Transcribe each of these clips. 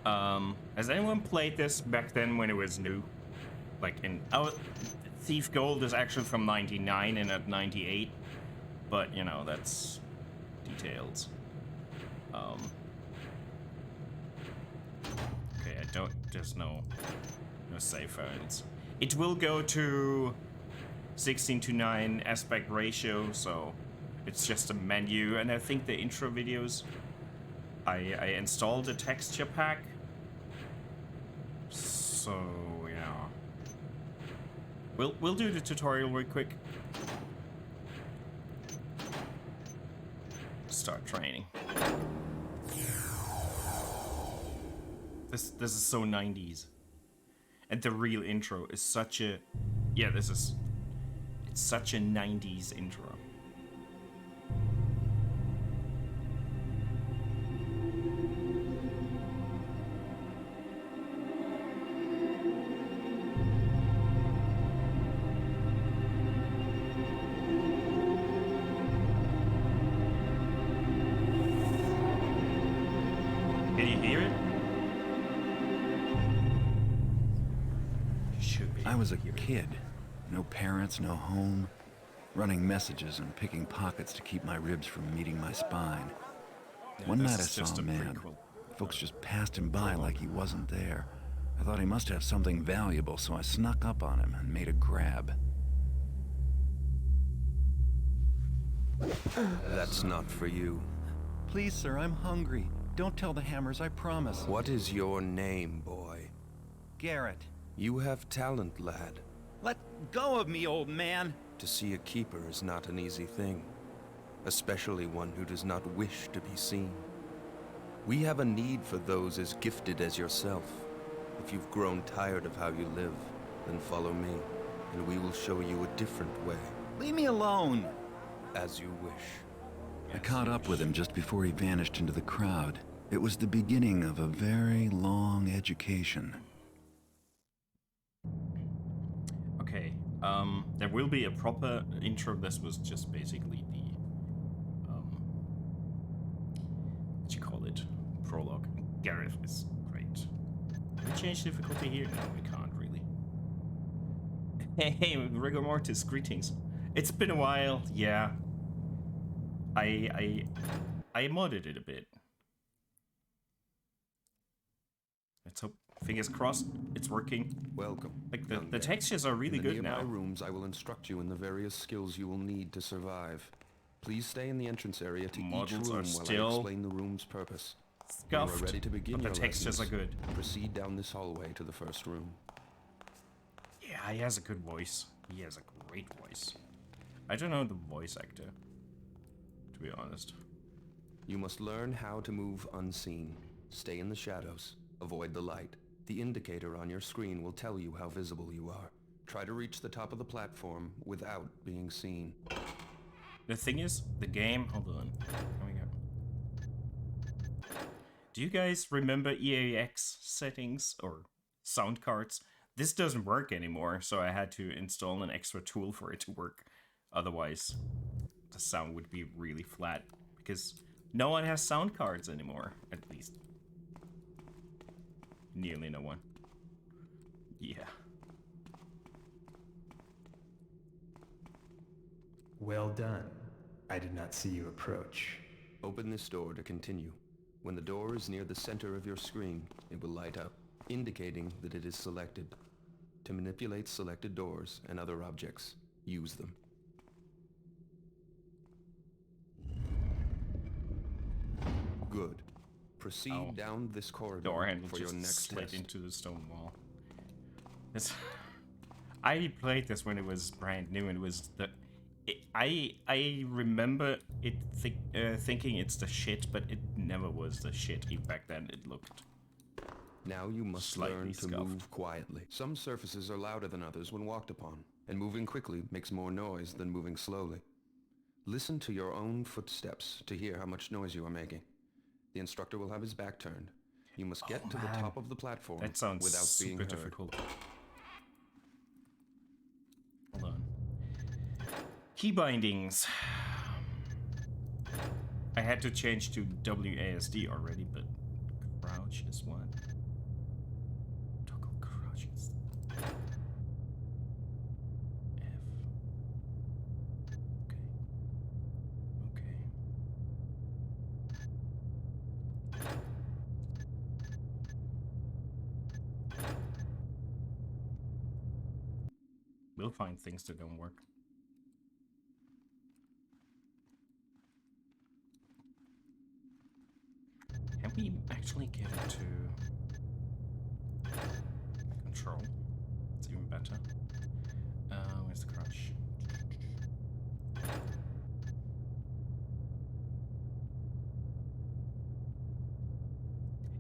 Has anyone played this back then when it was new? Like in Thief Gold is actually from 99 and at 98, but you know, that's details. Okay, there's no save phones. It will go to 16:9 aspect ratio, so it's just a menu, and I think the intro videos, I installed a texture pack, so yeah. We'll do the tutorial real quick. Start training. This is so 90s. And the real intro is such a... Yeah, it's such a 90s intro. Can you hear it? I was a kid. No parents, no home. Running messages and picking pockets to keep my ribs from meeting my spine. Yeah, One night I saw a man. Folks just passed him by like he wasn't there. I thought he must have something valuable, so I snuck up on him and made a grab. That's not for you. Please, sir, I'm hungry. Don't tell the Hammers, I promise. What is your name, boy? Garrett. You have talent, lad. Let go of me, old man. To see a keeper is not an easy thing, especially one who does not wish to be seen. We have a need for those as gifted as yourself. If you've grown tired of how you live, then follow me, and we will show you a different way. Leave me alone. As you wish. I caught up with him just before he vanished into the crowd. It was the beginning of a very long education. Okay, there will be a proper intro. This was just basically the, what you call it, prologue. Garrett is great. Can we change difficulty here? No, we can't really. Hey, rigor mortis, greetings. It's been a while, yeah. I modded it a bit. Let's hope, fingers crossed, it's working. Welcome. Like the textures are really good now. In the nearby rooms, I will instruct you in the various skills you will need to survive. Please stay in the entrance area to each room while I explain the room's purpose. Scuffed, when we're ready to begin but the textures are good. Proceed down this hallway to the first room. Yeah, he has a good voice. He has a great voice. I don't know the voice actor, to be honest. You must learn how to move unseen. Stay in the shadows. Avoid the light. The indicator on your screen will tell you how visible you are. Try to reach the top of the platform without being seen. The thing is, the game... Hold on. Here we go. Do you guys remember EAX settings or sound cards? This doesn't work anymore, so I had to install an extra tool for it to work. Otherwise, the sound would be really flat, because no one has sound cards anymore, at least. Nearly no one. Yeah. Well done. I did not see you approach. Open this door to continue. When the door is near the center of your screen, it will light up, indicating that it is selected. To manipulate selected doors and other objects, use them. Good. Proceed down this corridor Door handle for your just next slid test. into the stone wall. I played this when it was brand new, and it was the... I remember it thinking it's the shit, but it never was the shit. Even back then, it looked... Now you must learn to move quietly. Some surfaces are louder than others when walked upon, and moving quickly makes more noise than moving slowly. Listen to your own footsteps to hear how much noise you are making. The instructor will have his back turned. You must get to the top of the platform without being heard. Difficult. Hold on. Key bindings. I had to change to WASD already, but crouch is what? will find things that don't work. Can we actually get it to control? It's even better. Where's the crouch?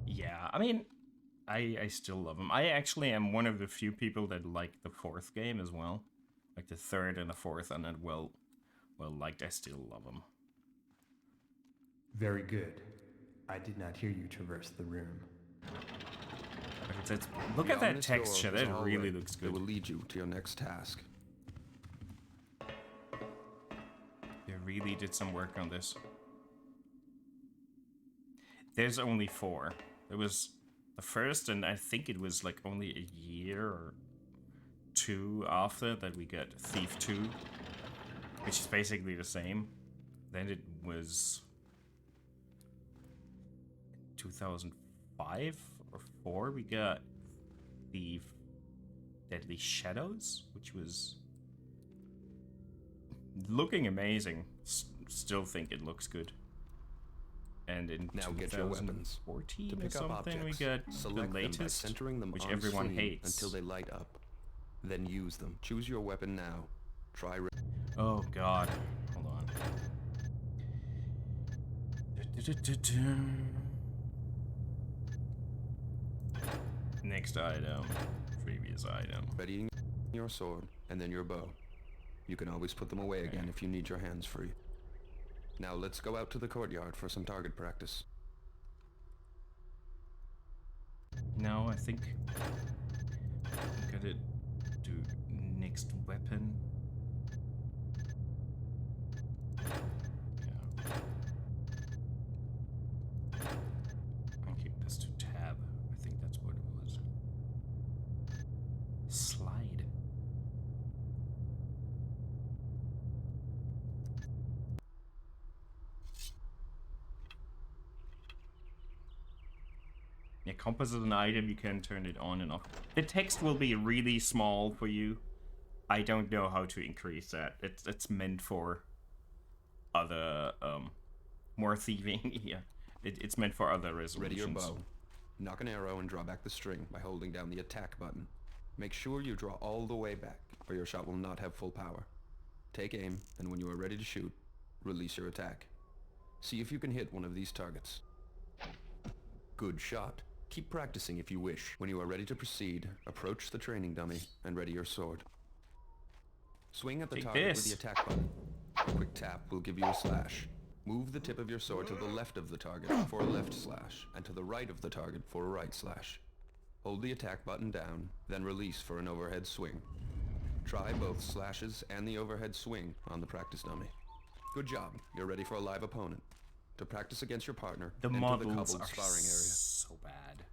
Yeah, I mean, I still love them. I actually am one of the few people that like the fourth game as well. Like the third and the fourth, and then well liked. I still love them. Very good. I did not hear you traverse the room. Look at that texture. That That really looks good. It will lead you to your next task. They really did some work on this. There's only 4. There was the first, and I think it was like only a year or 2 after that we got Thief 2, which is basically the same. Then it was 2005 or 4 we got the Deadly Shadows, which was looking amazing. Still think it looks good. And in now get your weapons. 2014 to or pick up something, objects, we got select the them by latest, centering them which on everyone screen hates. until they light up. Then use them. Choose your weapon now. Try. Oh God! Hold on. Next item. Previous item. Readying your sword and then your bow. You can always put them away again if you need your hands free. Now let's go out to the courtyard for some target practice. No, I think I'm gonna do next weapon. Yeah. I'll keep this to tab. I think that's what it was. Slide. Yeah, compass is an item, you can turn it on and off. The text will be really small for you. I don't know how to increase that. It's meant for other, more thieving. Yeah, it's meant for other resolutions. Ready your bow. Knock an arrow and draw back the string by holding down the attack button. Make sure you draw all the way back, or your shot will not have full power. Take aim, and when you are ready to shoot, release your attack. See if you can hit one of these targets. Good shot. Keep practicing if you wish. When you are ready to proceed, approach the training dummy and ready your sword. Swing at the target with the attack button. A quick tap will give you a slash. Move the tip of your sword to the left of the target for a left slash, and to the right of the target for a right slash. Hold the attack button down, then release for an overhead swing. Try both slashes and the overhead swing on the practice dummy. Good job. You're ready for a live opponent. To practice against your partner, the enter models the cobbled are sparring area. So bad.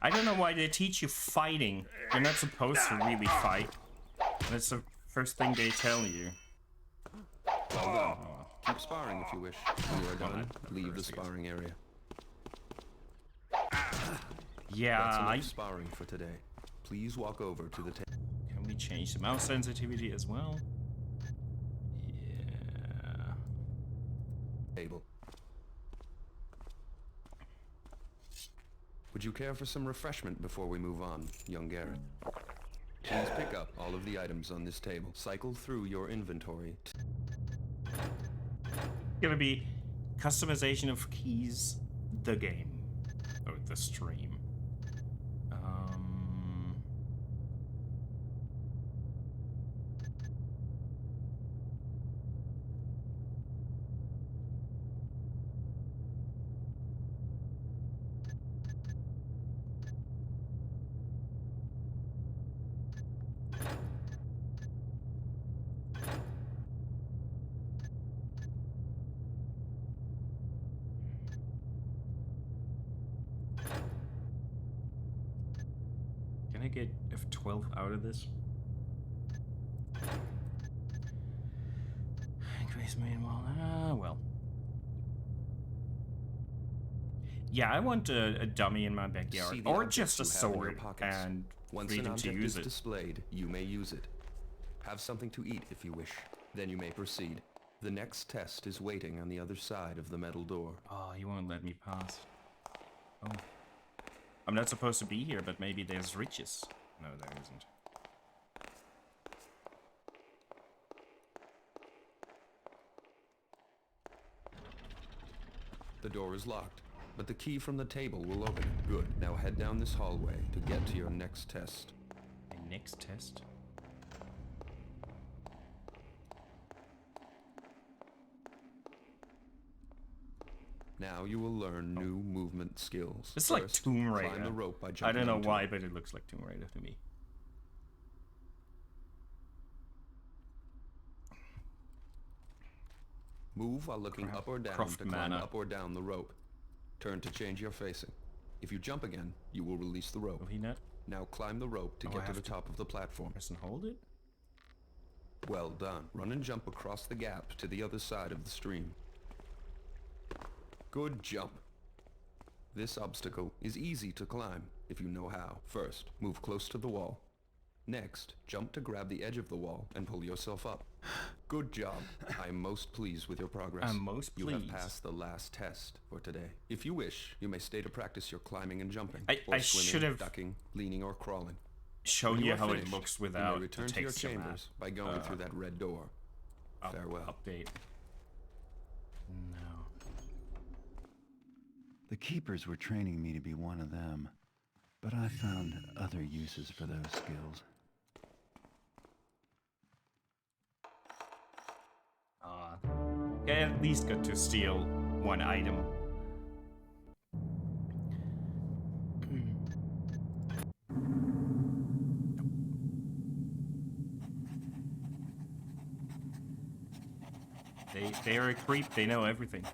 I don't know why they teach you fighting. You're not supposed to really fight. That's the first thing they tell you. Well done. Keep sparring if you wish. When you are done, leave the sparring area. Yeah, That's enough sparring for today. Please walk over to the table. Can we change the mouse sensitivity as well? Yeah. Table. Would you care for some refreshment before we move on, young Garrett? Please pick up all of the items on this table. Cycle through your inventory. Gonna be customization of keys, the game, or the stream. Can I get F12 out of this? Increase main wall. Well. Yeah, I want a dummy in my backyard, See the or objects just a you have in your sword, pockets. and Once freedom an to object use is it. displayed, you may use it. Have something to eat if you wish. Then you may proceed. The next test is waiting on the other side of the metal door. Oh, he won't let me pass. Oh. I'm not supposed to be here, but maybe there's riches. No, there isn't. The door is locked, but the key from the table will open it. Good. Now head down this hallway to get to your next test. My next test? Now you will learn new movement skills. It's like First, Tomb Raider. climb the rope by I jumping don't know onto why, it. but it looks like Tomb Raider to me. Move while looking up or down Craft to climb mana. up or down the rope. Turn to change your facing. If you jump again, you will release the rope. Will he not Now climb the rope to Oh, I get to have the to- top of the platform. press and hold it? Well done. Run and jump across the gap to the other side of the stream. Good jump. This obstacle is easy to climb if you know how. First, move close to the wall. Next, jump to grab the edge of the wall and pull yourself up. Good job. I am most pleased with your progress. I'm most You have pleased. passed the last test for today. If you wish, you may stay to practice your climbing and jumping. I or should swimming, have ducking, leaning, or crawling. Shown When you are how it finished, looks you may without the return to your texture map. chambers by going through that red door. Farewell. Update. No. The keepers were training me to be one of them, but I found other uses for those skills. I at least got to steal one item. They are a creep, they know everything.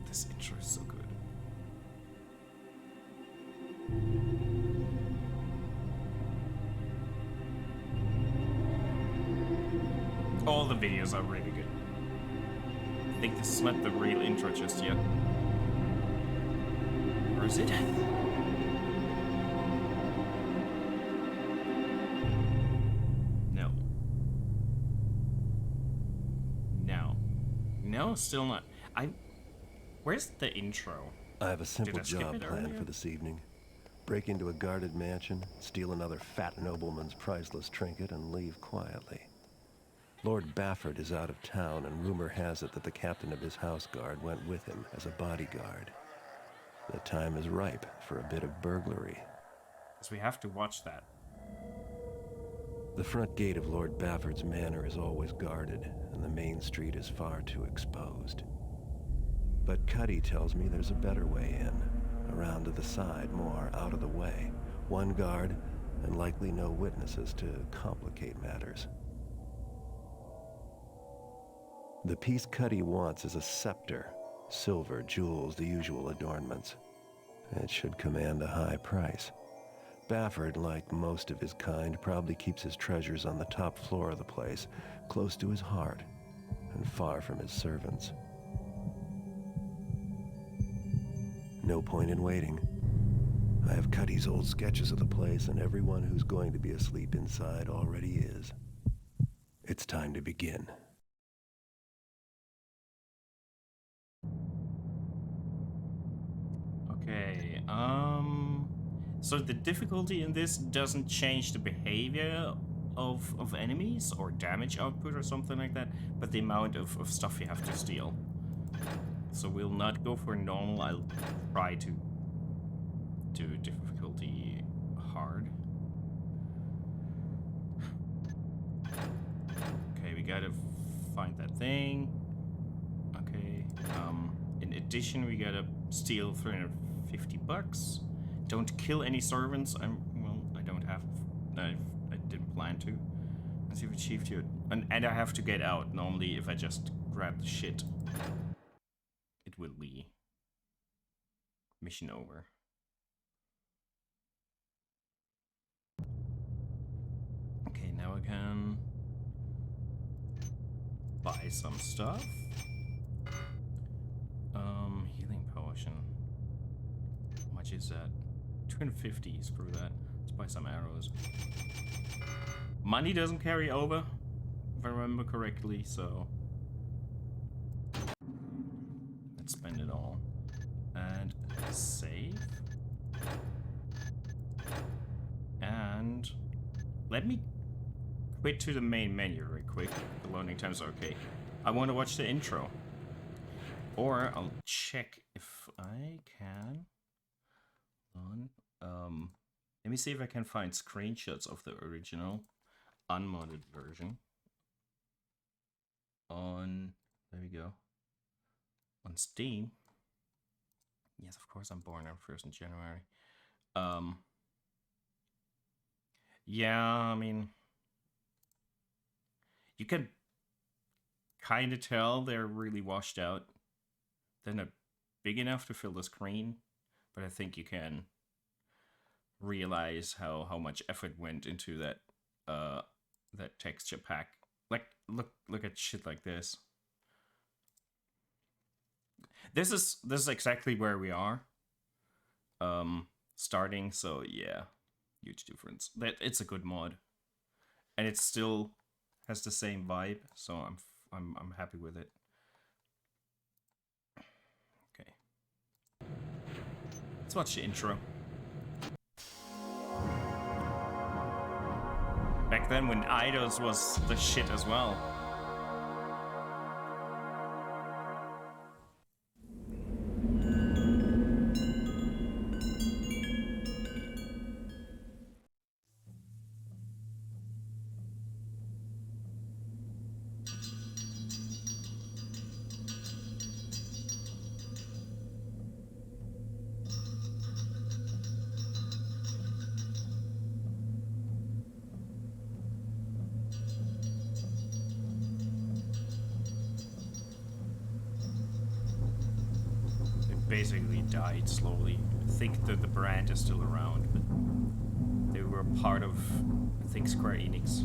This intro is so good. All the videos are really good. I think this is not the real intro just yet. Or is it? No. No. No, still not. Where's the intro? I have a simple Did I skip job it planned earlier? for this evening. Break into a guarded mansion, steal another fat nobleman's priceless trinket, and leave quietly. Lord Bafford is out of town, and rumor has it that the captain of his house guard went with him as a bodyguard. The time is ripe for a bit of burglary. Because we have to watch that. The front gate of Lord Bafford's manor is always guarded, and the main street is far too exposed. But Cuddy tells me there's a better way in, around to the side, more out of the way. One guard, and likely no witnesses to complicate matters. The piece Cuddy wants is a scepter. Silver, jewels, the usual adornments. It should command a high price. Bafford, like most of his kind, probably keeps his treasures on the top floor of the place, close to his heart, and far from his servants. No point in waiting. I have Cuddy's old sketches of the place, and everyone who's going to be asleep inside already is. It's time to begin. Okay, so the difficulty in this doesn't change the behavior of enemies or damage output or something like that, but the amount of stuff you have to steal. So we'll not go for normal, I'll try to do difficulty hard. Okay, we gotta find that thing. Okay, in addition we gotta steal 350 bucks. Don't kill any servants. I don't have, I didn't plan to. Once you've achieved your And I have to get out. Normally, if I just grab the shit, it will be mission over. Okay, now I can buy some stuff. Healing potion. How much is that? 250. Screw that. Let's buy some arrows. Money doesn't carry over, if I remember correctly, so let's spend it all. And save. And let me quit to the main menu right quick. The loading times are okay. I want to watch the intro. Or I'll check if I can. Let me see if I can find screenshots of the original unmodded version. There we go. On Steam. Yes, of course I'm born on 1st of January. Yeah, I mean, you can kind of tell they're really washed out. They're not big enough to fill the screen, but I think you can realize how much effort went into that that texture pack. Like, look at shit like this. This is exactly where we are starting, so yeah, huge difference. That it's a good mod, and it still has the same vibe, so I'm happy with it. Okay, let's watch the intro. Back then, when Eidos was the shit as well. Basically died slowly. I think that the brand is still around, but they were part of, I think, Square Enix.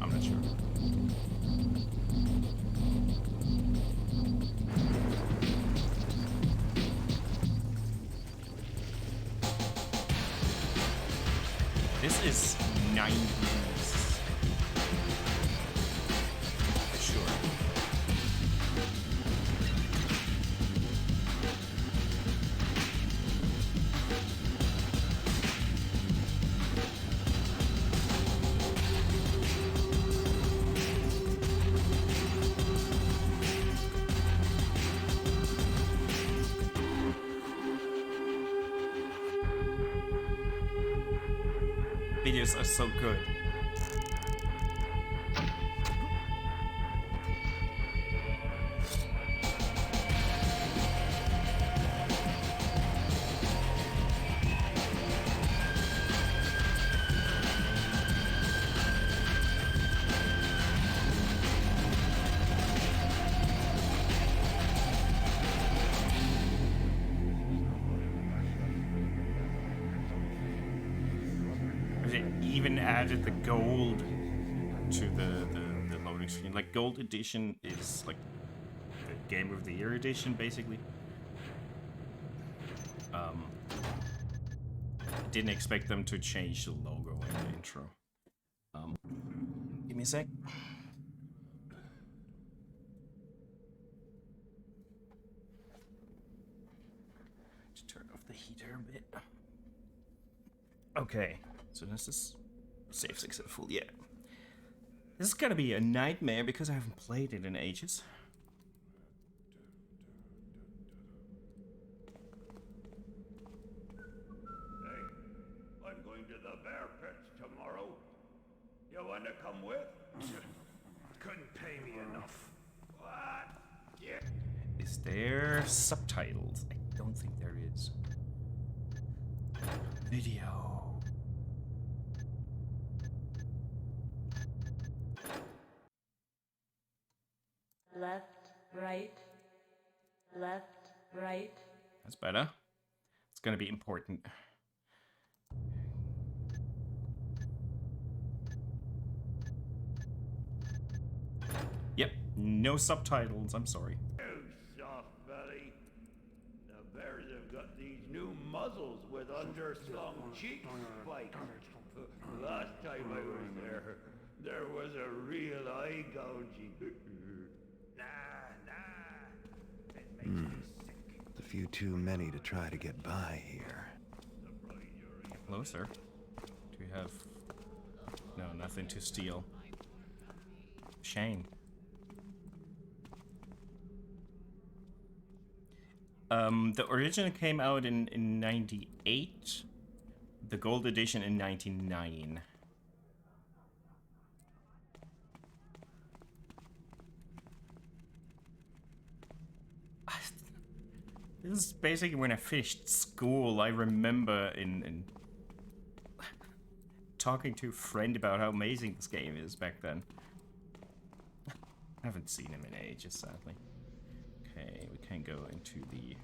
I'm not sure. This is 90s. For sure. Videos are so good. Even added the gold to the loading screen. Like, gold edition is like the Game of the Year edition, basically. Didn't expect them to change the logo in the intro. Give me a sec. To turn off the heater a bit. Okay, so this is save successful, yeah. This is gonna be a nightmare because I haven't played it in ages. Hey, I'm going to the bear pits tomorrow. You want to come with? Couldn't pay me enough. What? Yeah. Is there subtitles? I don't think there is. Video. left, right, left, right. That's better. It's gonna be important. Yep, no subtitles, I'm sorry. You soft belly. The bears have got these new muzzles with underslung cheek spikes. Last time I was there was a real eye gouging. Nah. It makes me sick. It's a few too many to try to get by here. Closer. Do we have... No, nothing to steal. Shame. The original came out in 98. The gold edition in 99. This is basically when I finished school. I remember in talking to a friend about how amazing this game is back then. I haven't seen him in ages, sadly. Okay, we can go into the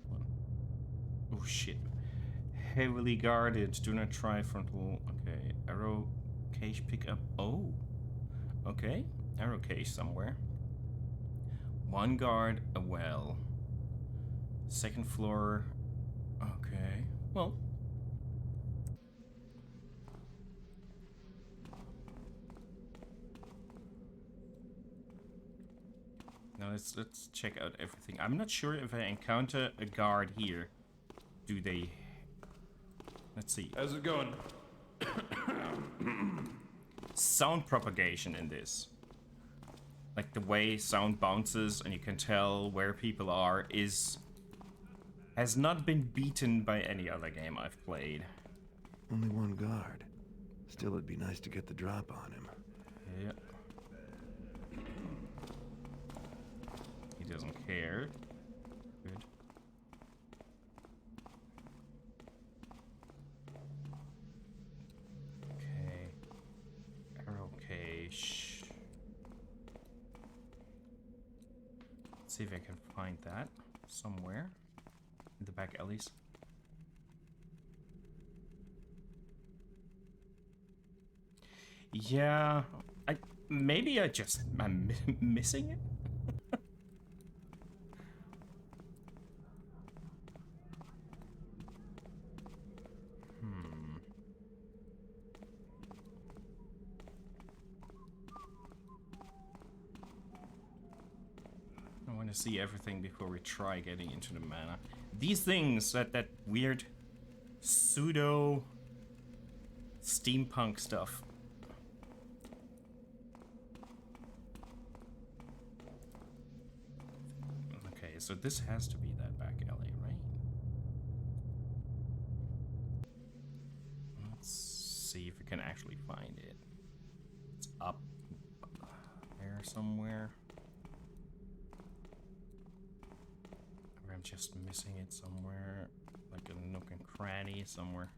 one. Oh shit. Heavily guarded. Do not try frontal. Okay, arrow cage pickup. Oh. Okay, arrow cage somewhere. One guard, a well. Second floor. Okay. Well. Now let's check out everything. I'm not sure if I encounter a guard here. Do they? Let's see. How's it going? Sound propagation in this. Like the way sound bounces and you can tell where people are has not been beaten by any other game I've played. Only one guard. Still, it'd be nice to get the drop on him. Yeah. He doesn't care. Good. Okay. Arrow cache. Let's see if I can find that somewhere in the back alleys. Yeah, maybe I'm missing it. I want to see everything before we try getting into the mana. These things, that weird pseudo steampunk stuff. Okay, so this has to be that back alley, right? Let's see if we can actually find it. It's up there somewhere. Or I'm just missing it somewhere, like a nook and cranny somewhere.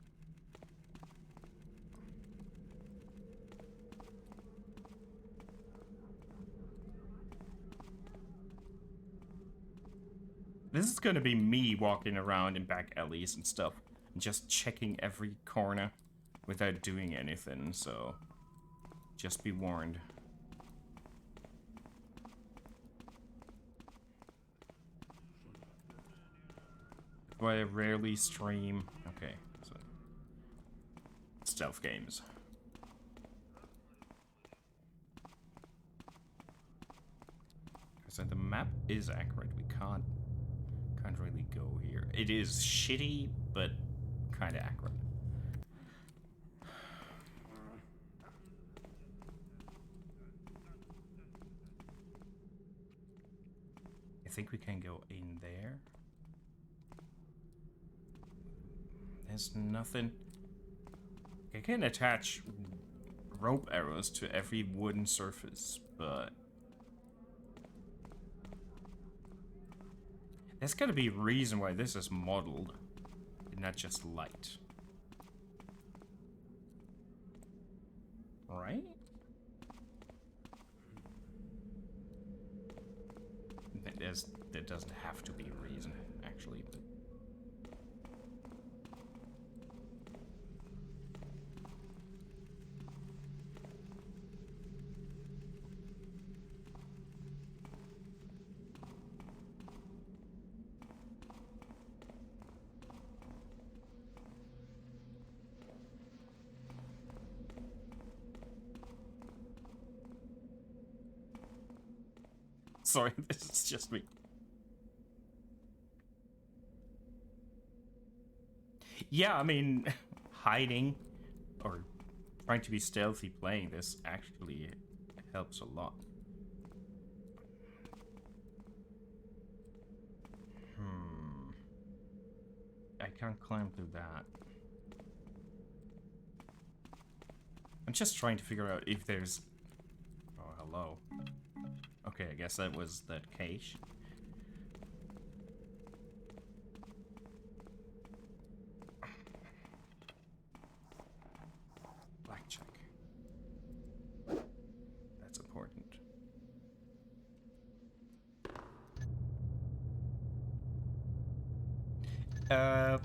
This is gonna be me walking around in back alleys and stuff, and just checking every corner without doing anything, so just be warned. Why I rarely stream. Okay, so stealth games. So the map is accurate. We can't really go here. It is shitty, but kind of accurate. I think we can go in there. There's nothing. I can attach rope arrows to every wooden surface, but there's gotta be a reason why this is modeled and not just light. Right? there doesn't have to be a reason, actually. But sorry, this is just me. Yeah, I mean, hiding or trying to be stealthy playing this actually helps a lot. I can't climb through that. I'm just trying to figure out if there's... Oh, hello. Okay, I guess that was that cage. Blackjack. That's important.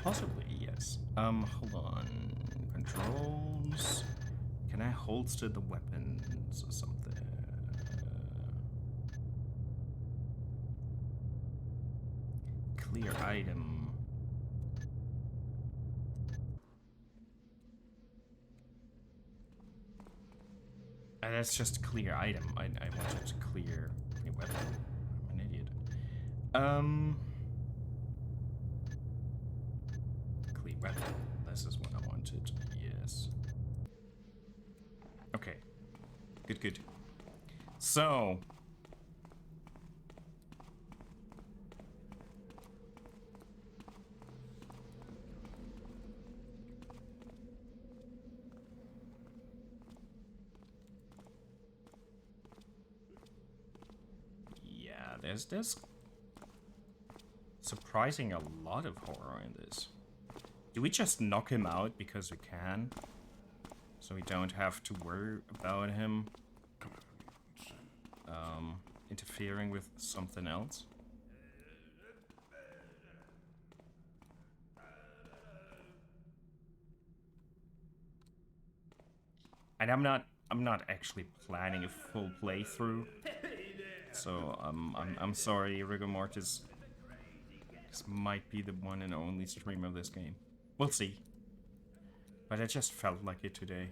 Possibly, yes. Hold on. Controls. Can I holster the weapons or something? Clear item. That's just clear item. I wanted to clear a weapon. I'm an idiot. Clear weapon. This is what I wanted. Yes. Okay. Good, good. So... yeah, there's surprising a lot of horror in this. Do we just knock him out because we can? So we don't have to worry about him interfering with something else? And I'm not actually planning a full playthrough. So I'm sorry, Rigor Mortis. This might be the one and only stream of this game. We'll see. But I just felt like it today.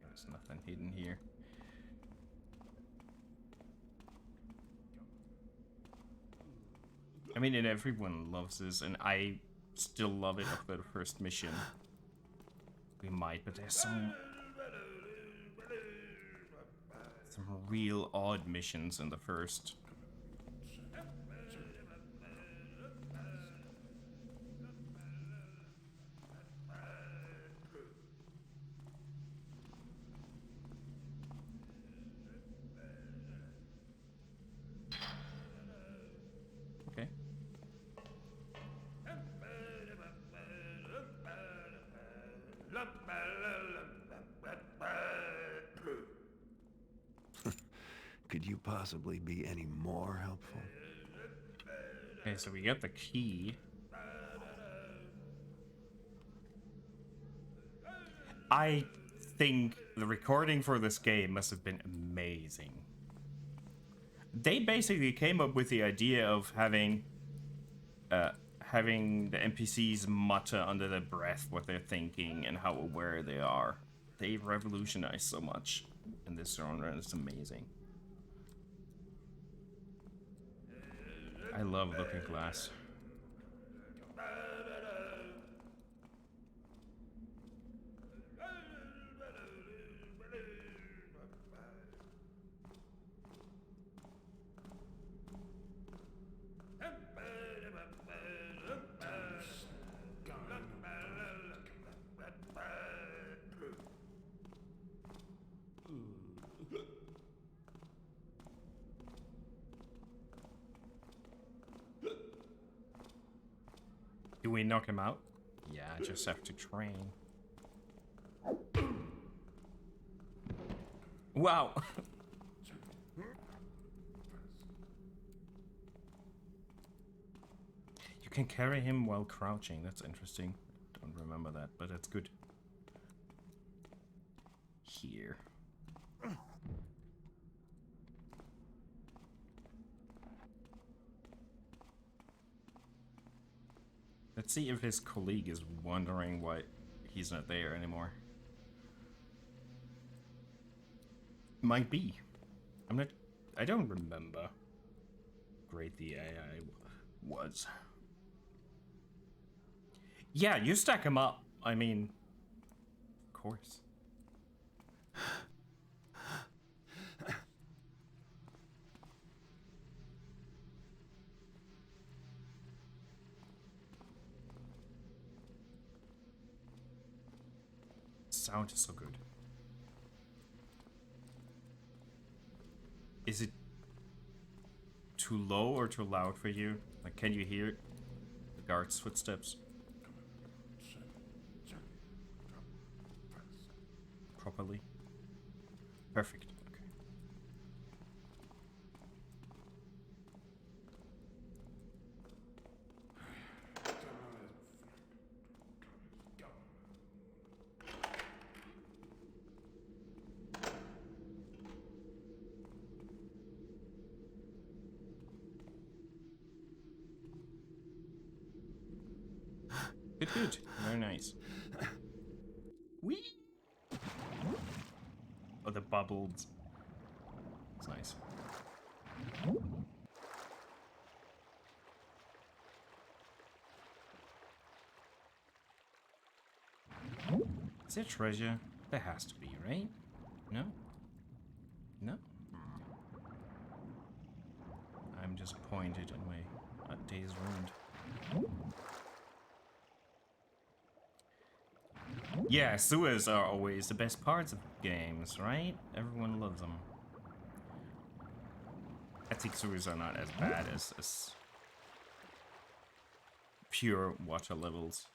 There's nothing hidden here. I mean, and everyone loves this, and I still love it after the first mission. We might, but there's some real odd missions in the first. Okay. Could you possibly be any more helpful? Okay, so we got the key. I think the recording for this game must have been amazing. They basically came up with the idea of having the NPCs mutter under their breath what they're thinking and how aware they are. They revolutionized so much in this genre, and it's amazing. I love Looking Glass. Do we knock him out? Yeah. I just have to train. Wow! You can carry him while crouching. That's interesting. Don't remember that, but that's good. Here. Let's see if his colleague is wondering why he's not there anymore. Might be. I don't remember how great the AI was. Yeah, you stack him up. I mean, of course. Sound is so good. Is it too low or too loud for you? Like, can you hear the guard's footsteps properly? Perfect. Okay. Good, good. Very nice. Whee! Oh, the bubbles. It's nice. Is there treasure? There has to be, right? No? No? I'm disappointed in my day's ruined. Yeah, sewers are always the best parts of games, right? Everyone loves them. I think sewers are not as bad as pure water levels.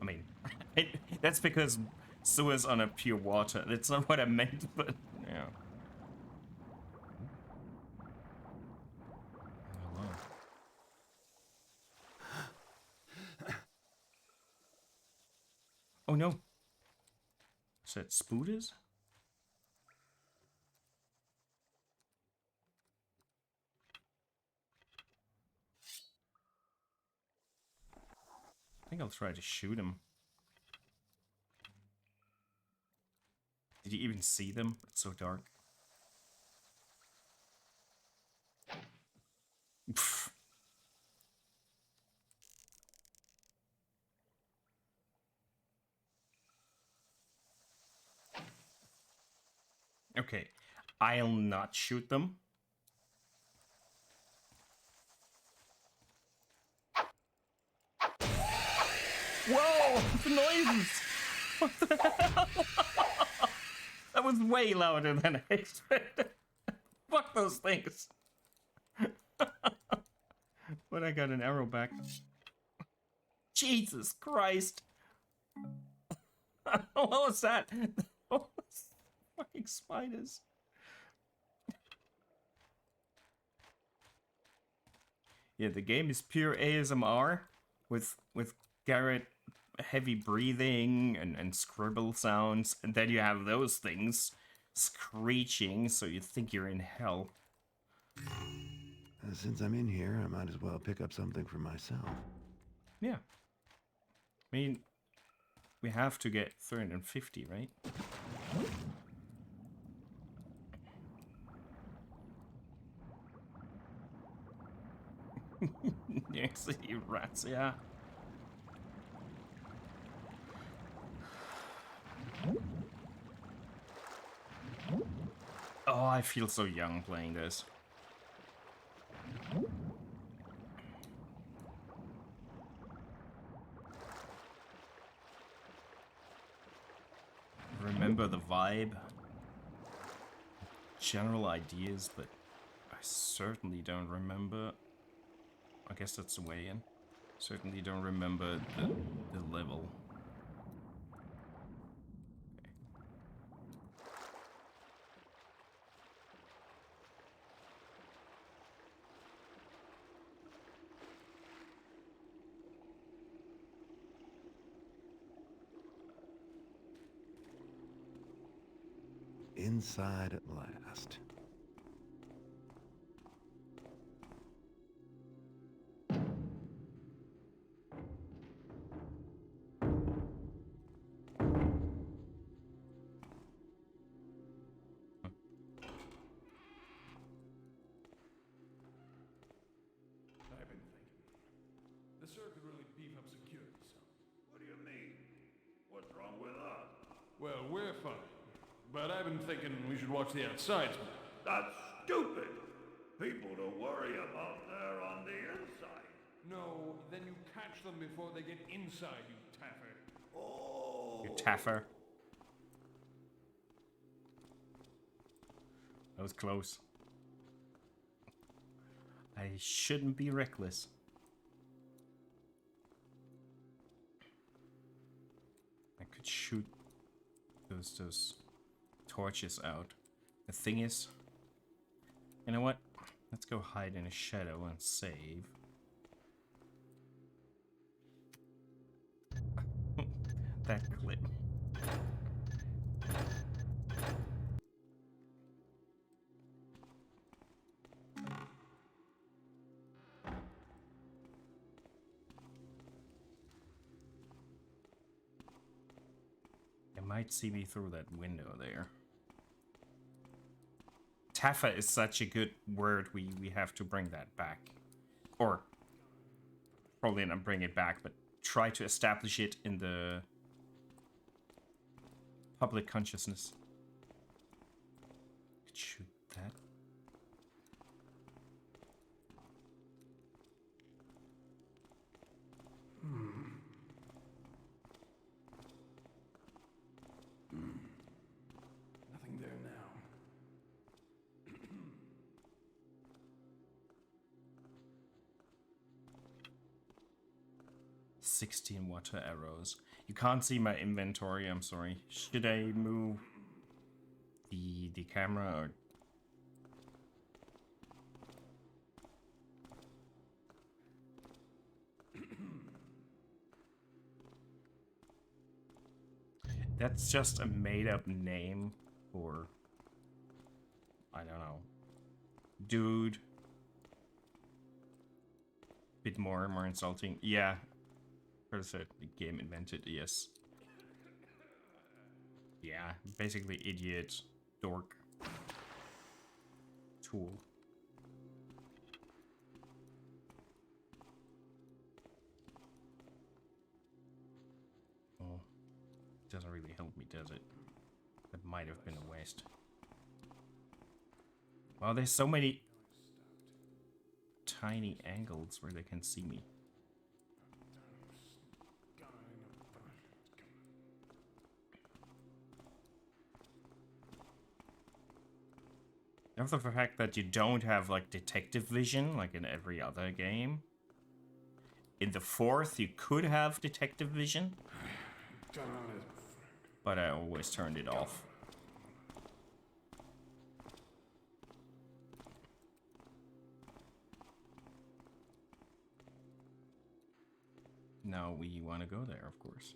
I mean, that's because sewers on a pure water. That's not what I meant, but yeah. Hello. Oh no. Is that spooters? I think I'll try to shoot him. Did you even see them? It's so dark. Pfft. Okay, I'll not shoot them. Whoa! The noises! What the hell? That was way louder than I expected. Fuck those things. But I got an arrow back. Jesus Christ! What was that? Fucking spiders. Yeah, the game is pure ASMR with Garrett heavy breathing and scribble sounds, and then you have those things screeching so you think you're in hell. Since I'm in here, I might as well pick up something for myself. Yeah. I mean, we have to get 350, right? New York City rats, yeah. Oh, I feel so young playing this. Remember the vibe, general ideas, but I certainly don't remember. I guess that's the way in. Certainly don't remember the level. Inside at last. I've been thinking. The Sir could really beef up security some. What do you mean? What's wrong with us? Well, we're fine. But I've been thinking we should watch the outsides more. That's stupid. People to worry about there on the inside. No, then you catch them before they get inside, you taffer. Oh. You taffer. That was close. I shouldn't be reckless. I could shoot those torches out. The thing is, you know what? Let's go hide in a shadow and save. That clip. They might see me through that window there. Taffa is such a good word, we have to bring that back. Or, probably not bring it back, but try to establish it in the public consciousness. Could shoot that. Nothing there now. 16 water arrows. You can't see my inventory, I'm sorry. Should I move the camera or... That's just a made-up name for... I don't know. Dude. Bit more insulting. Yeah. First the game invented, yes. Yeah, basically idiot, dork, tool. Oh, doesn't really help me, does it? That might have been a waste. Well, there's so many tiny angles where they can see me. After the fact that you don't have like detective vision like in every other game. In the 4th you could have detective vision, but I always turned it off. Now we want to go there, of course.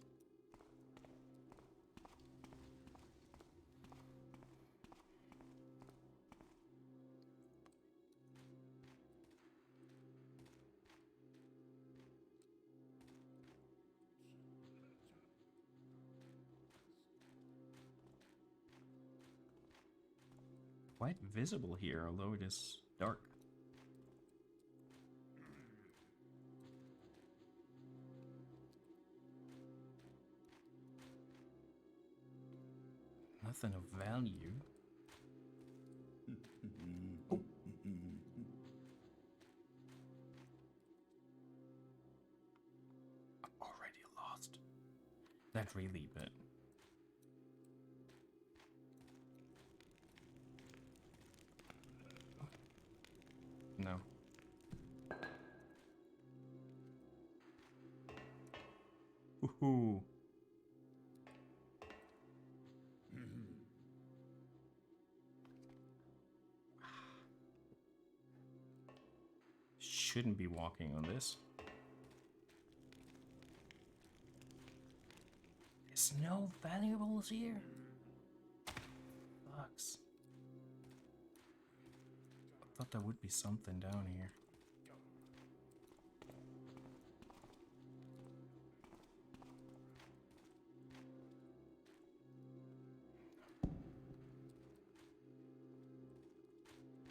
Quite visible here, although it is dark. Nothing of value. Oh. I'm already lost. Not really, but... No. Ooh. Shouldn't be walking on this. There's no valuables here. Fucks. I thought there would be something down here.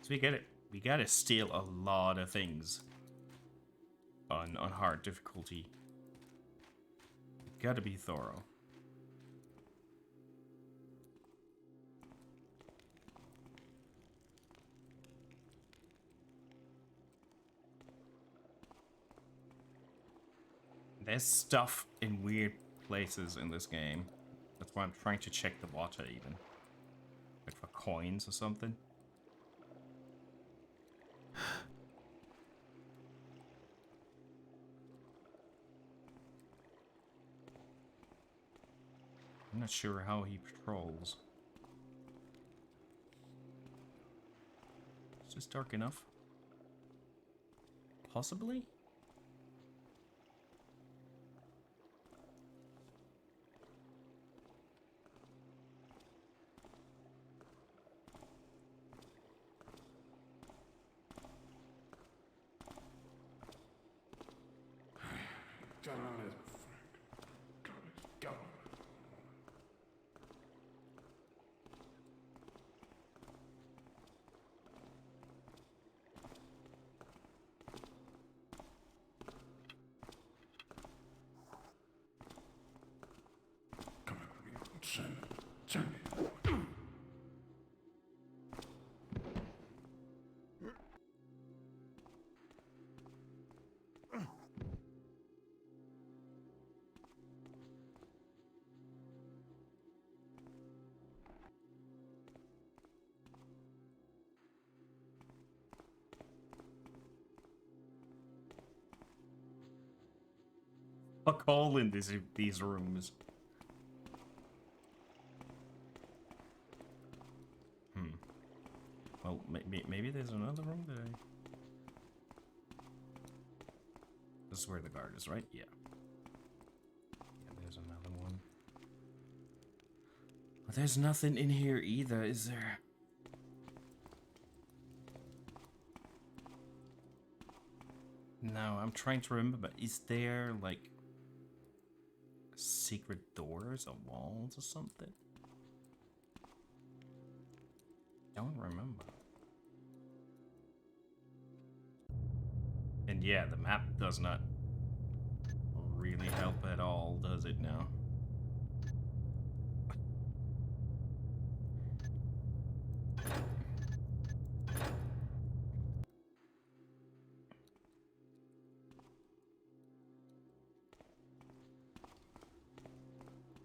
So we gotta steal a lot of things on hard difficulty. Gotta be thorough. There's stuff in weird places in this game. That's why I'm trying to check the water even. Like for coins or something. I'm not sure how he patrols. Is this dark enough? Possibly? Turn on his go. Come on, turn me. Fuck all in these rooms. Well, maybe there's another room that I... This is where the guard is, right? Yeah. Yeah, there's another one. But there's nothing in here either, is there? No, I'm trying to remember, but is there, like, secret doors or walls or something? Don't remember. And yeah, the map does not really help at all, does it now?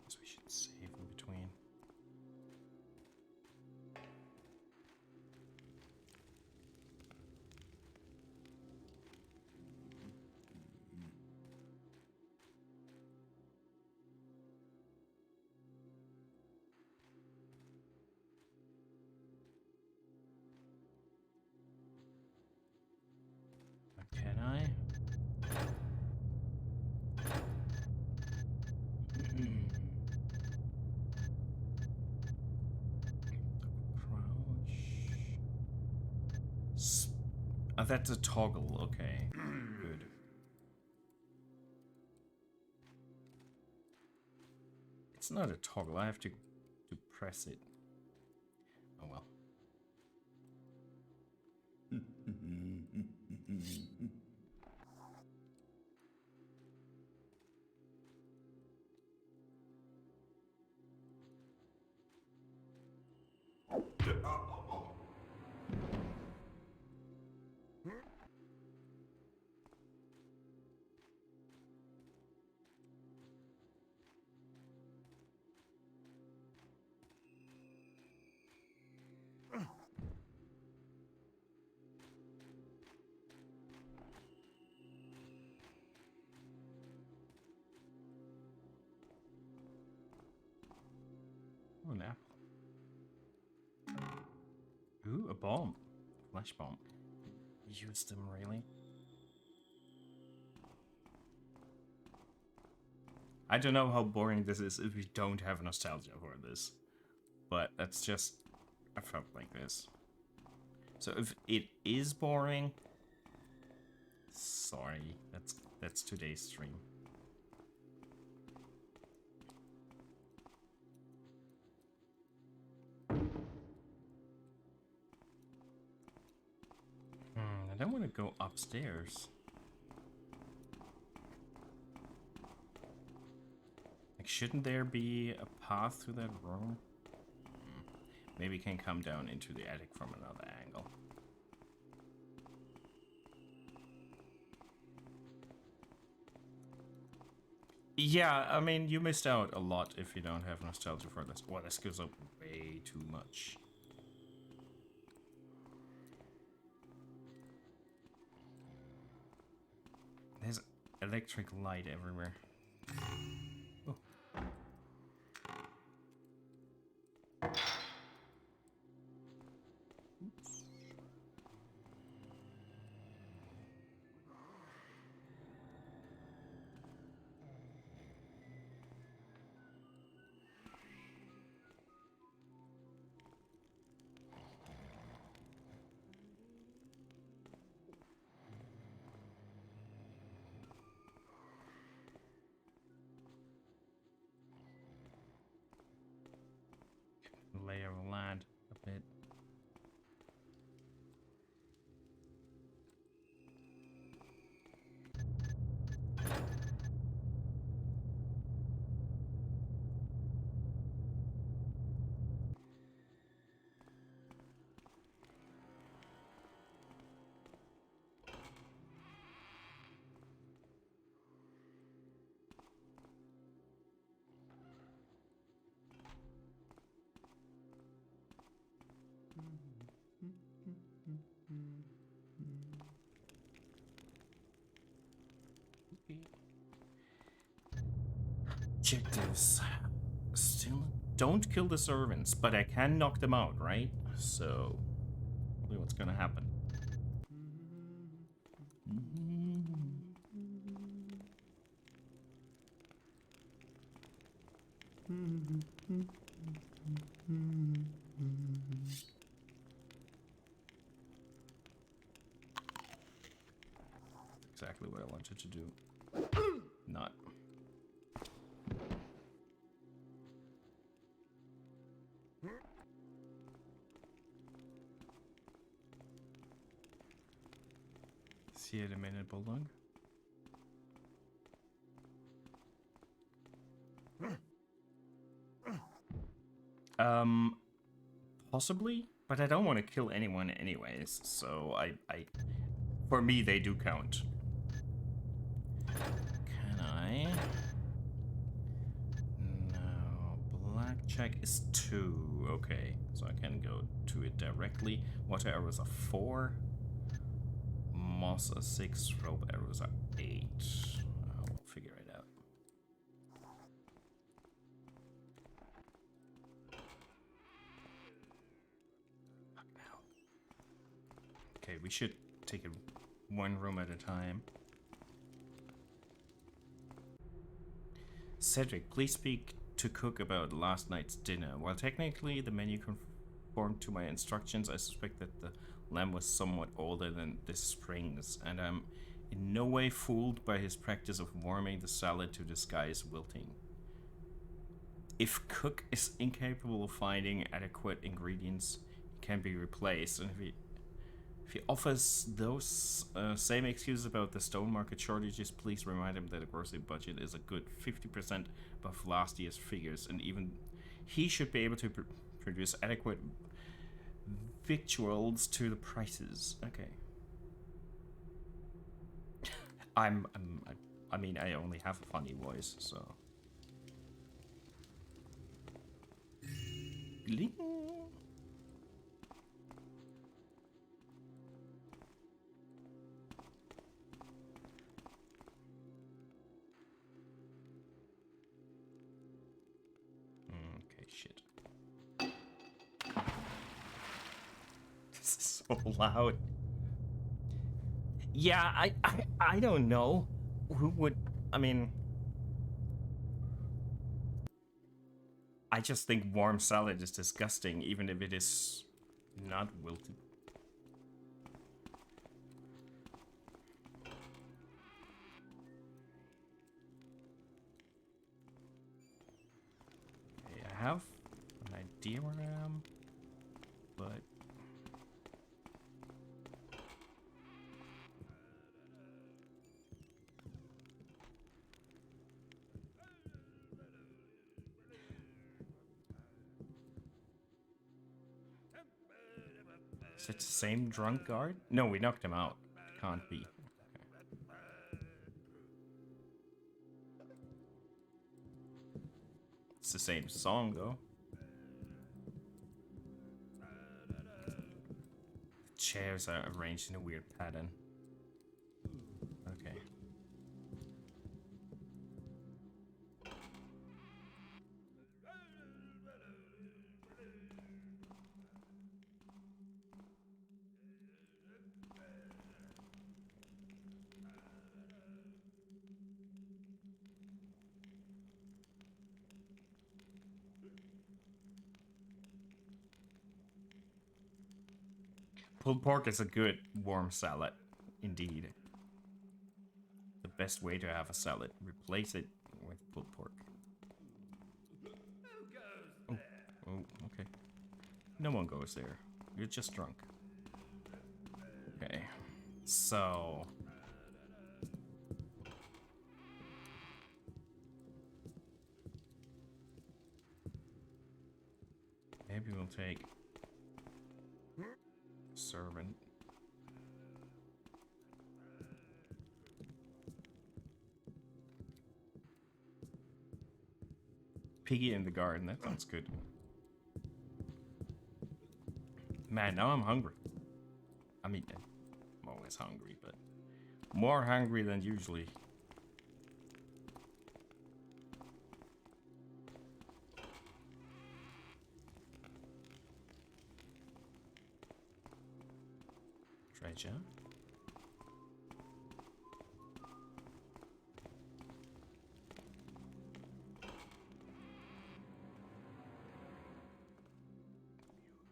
So we should save in between. Can I? Crouch. Oh, that's a toggle. Okay. Good. It's not a toggle. I have to press it. Oh well. Oh, an apple. Ooh, a bomb. Flash bomb. Use them, really? I don't know how boring this is if we don't have nostalgia for this. But that's just... I felt like this. So if it is boring... Sorry, that's today's stream. I don't want to go upstairs. Like, shouldn't there be a path through that room? Maybe can come down into the attic from another angle. Yeah, I mean, you missed out a lot if you don't have nostalgia for this. Well, this goes up way too much. There's electric light everywhere. Oh. Oops. Lay of land a bit. Objectives. Still don't kill the servants, but I can knock them out, right? So, probably what's gonna happen. Exactly what I wanted to do. Not. See you in a minute, Bulldog. Possibly, but I don't want to kill anyone anyways, so for me, they do count. Can I? No, blackjack is 2, okay, so I can go to it directly. Water arrows are 4. Moss are 6, rope arrows are 8. I'll figure it out. Okay, we should take it one room at a time. Cedric, please speak to Cook about last night's dinner. While technically the menu conformed to my instructions, I suspect that the lamb was somewhat older than the springs, and I'm in no way fooled by his practice of warming the salad to disguise wilting. If Cook is incapable of finding adequate ingredients, he can be replaced, and if he offers those same excuses about the stone market shortages, please remind him that the grocery budget is a good 50% above last year's figures, and even he should be able to produce adequate victuals to the prices. Okay. I mean, I only have a funny voice, so. Bling. Okay, shit. so loud. Yeah, I don't know. Who would... I mean... I just think warm salad is disgusting, even if it is not wilted. Okay, I have an idea where I am, but... Is it the same drunk guard? No, we knocked him out. Can't be. Okay. It's the same song, though. The chairs are arranged in a weird pattern. Okay. Pulled pork is a good warm salad, indeed. The best way to have a salad. Replace it with pulled pork. Oh, oh, okay. No one goes there. You're just drunk. Okay, so... maybe we'll take... servant. Piggy in the garden, that sounds good. Man, now I'm hungry. I mean, I'm always hungry, but more hungry than usually. Treasure.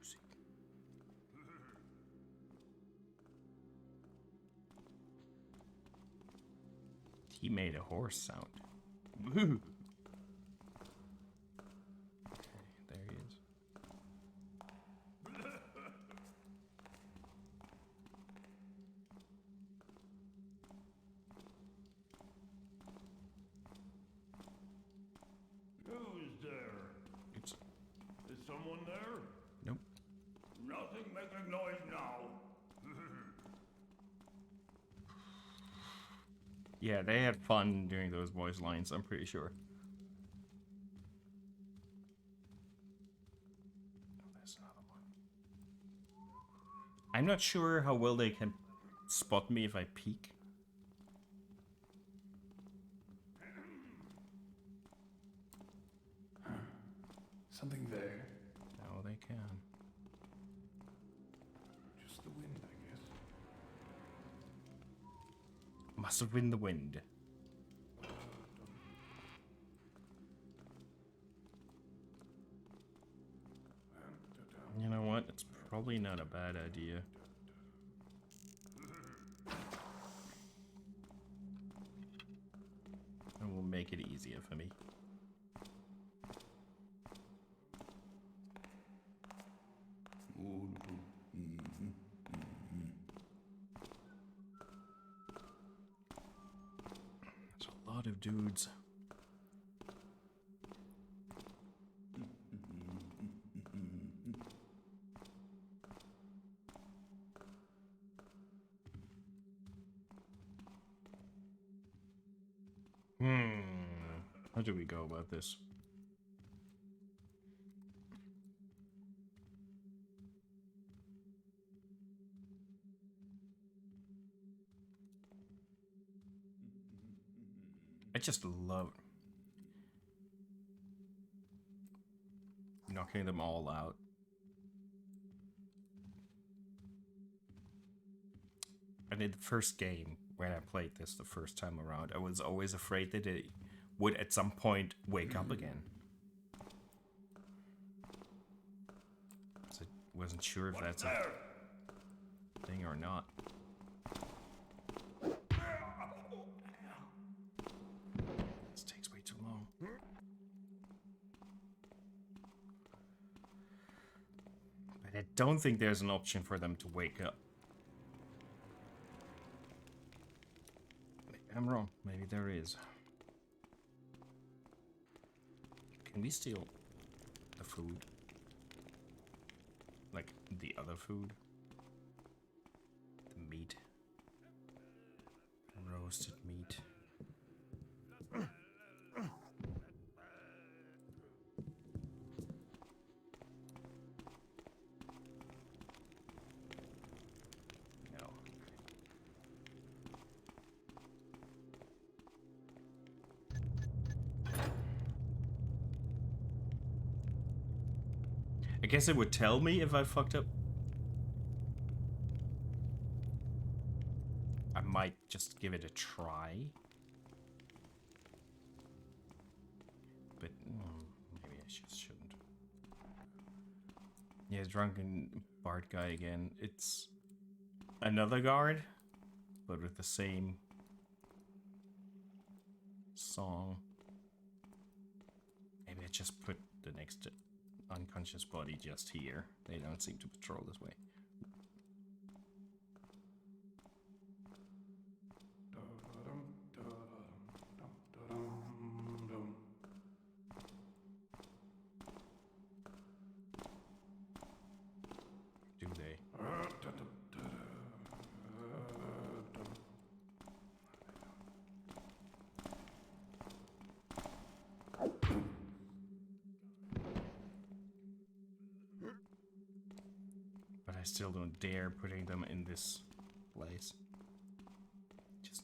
Music. He made a horse sound. Woo. Okay, there he is. Who's there? Oops. Is someone there? Nope. Nothing making noise now. Yeah, they had fun doing those voice lines, I'm pretty sure. Oh, there's another one. I'm not sure how well they can spot me if I peek. Something there. No, they can. Just the wind, I guess. Must have been the wind. You know what? It's probably not a bad idea. It will make it easier for me. There's a lot of dudes. How do we go about this? I just love knocking them all out. And in the first game, when I played this the first time around, I was always afraid that it would at some point wake up again. So I wasn't sure if that's a thing or not. This takes way too long. But I don't think there's an option for them to wake up. Maybe I'm wrong. Maybe there is. Can we steal the food? Like the other food? The meat. Roasted meat. No. I guess it would tell me if I fucked up. I might just give it a try. But maybe I just shouldn't. Yeah, drunken Bard guy again. It's another guard, but with the same song. Maybe I just put the next unconscious body just here. They don't seem to patrol this way. Do they? But I still don't dare putting them in this place. Just...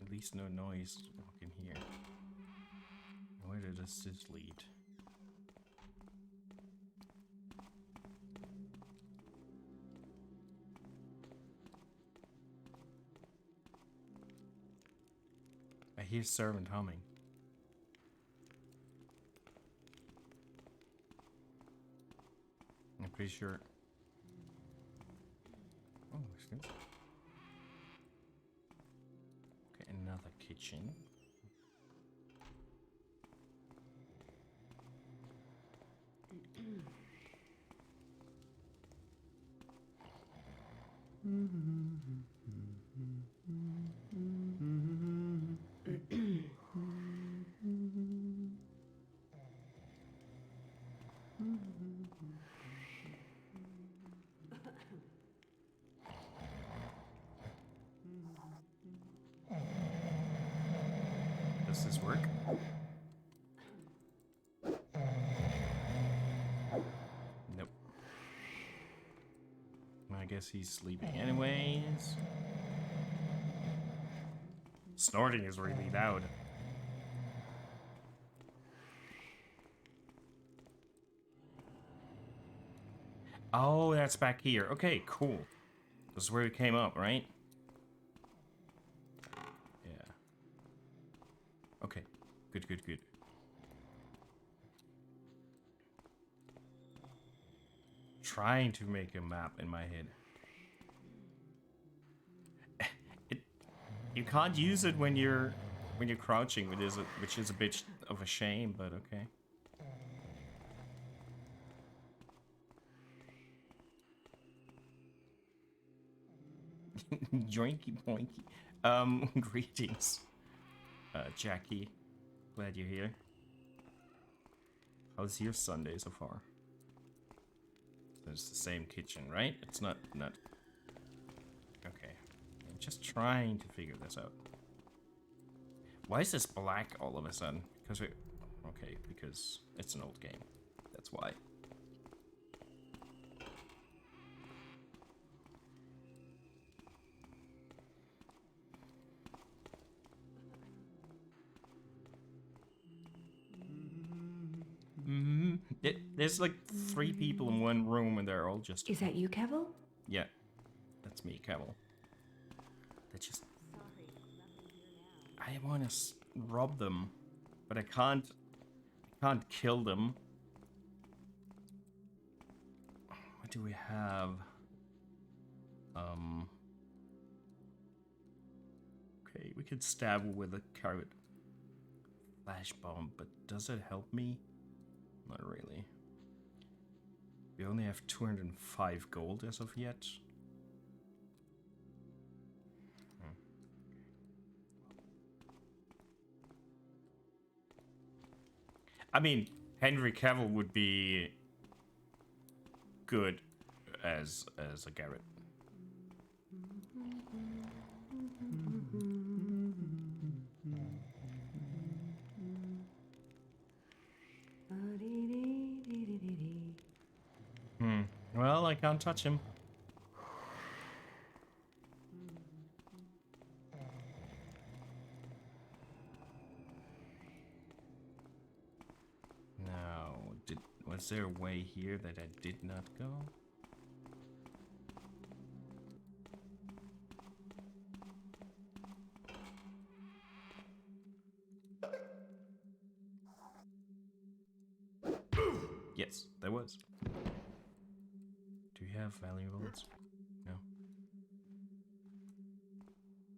At least no noise walking here. Where does this lead? I hear servant humming. I'm pretty sure. Oh, what's this? Okay, another kitchen. Does this work? Nope. I guess he's sleeping anyways. Snorting is really loud. Oh, that's back here. Okay, cool. This is where it came up, right? Yeah. Okay. Good, good, good. Trying to make a map in my head. You can't use it when you're crouching, which is a bit of a shame, but okay. Joinky poinky. Greetings, Jackie. Glad you're here. How's your Sunday so far? It's the same kitchen, right? It's not. Okay. I'm Just trying to figure this out. Why is this black all of a sudden? Because we... Okay, because it's an old game. That's why. There's like 3 people in one room and they're all just... Is that you, Kevel? Yeah, that's me, Kevel. They just... I want to rob them, but I can't kill them. What do we have? Okay, we could stab with a carrot flash bomb, but does it help me? Not really. We only have 205 gold as of yet. I mean, Henry Cavill would be good as a Garrett. Well, I can't touch him. Now, was there a way here that I did not go? Yes, there was. Do you have valuables? No.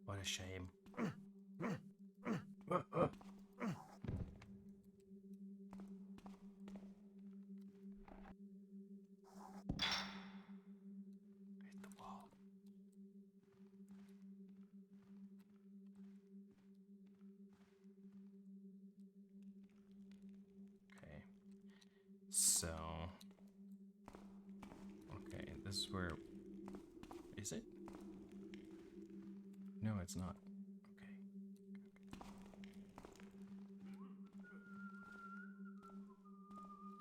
What a shame. Hit the wall. Okay. So... Okay, this is where... Is it? No, it's not. Okay.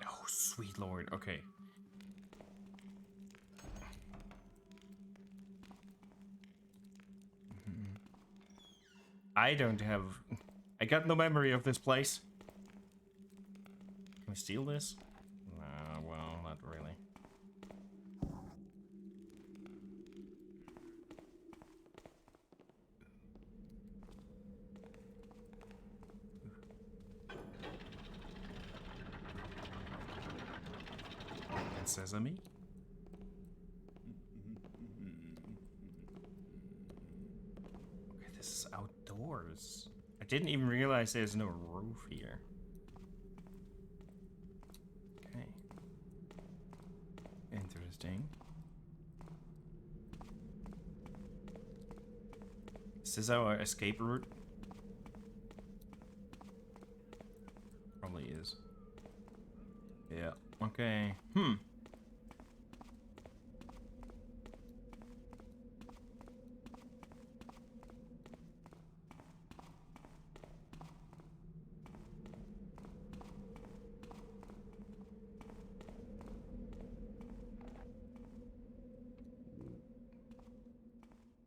Oh, sweet lord. Okay. I don't have... I got no memory of this place. Can we steal this? Well, not really. Sesame? Okay, this is outdoors. I didn't even realize there's no roof here. Okay. Interesting. Is this our escape route? Probably is. Yeah. Okay.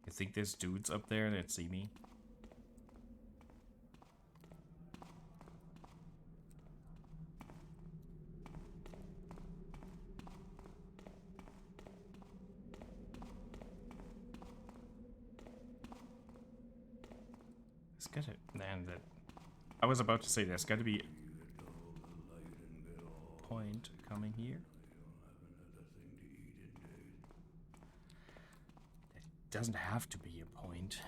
You think there's dudes up there that see me? There's gotta... Man, that... I was about to say there's gotta be a point coming here. Doesn't have to be a point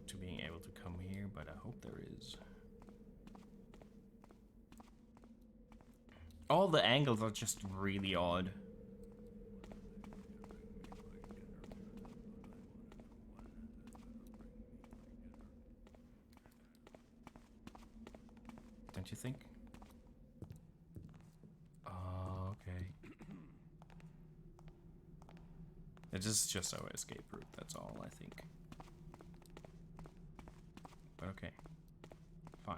to being able to come here, but I hope there is. All the angles are just really odd. Don't you think? Oh, okay. This is just our escape route, that's all, I think. Okay. Fine.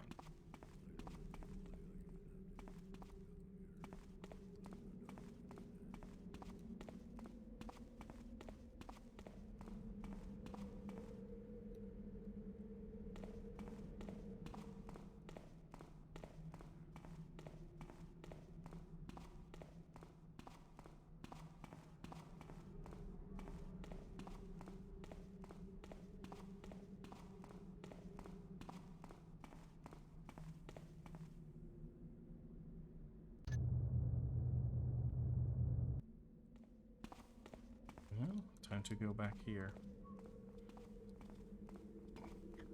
Well, time to go back here.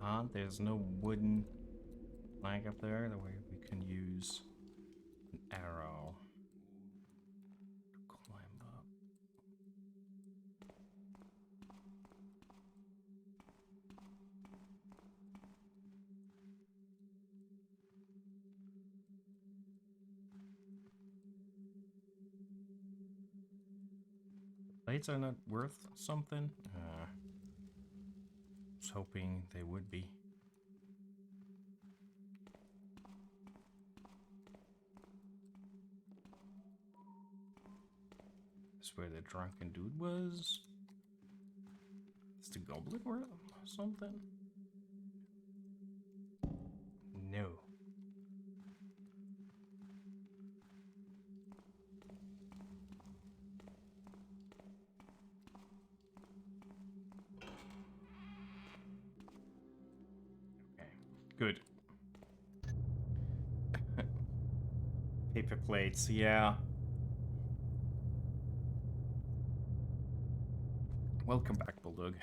Ah, there's no wooden flag up there. That way we can use an arrow to climb up. Plates are not worth something? I was hoping they would be. This is where the drunken dude was. Is the goblet or something? No. Okay, good. Paper plates, yeah. Welcome back, Bulldog.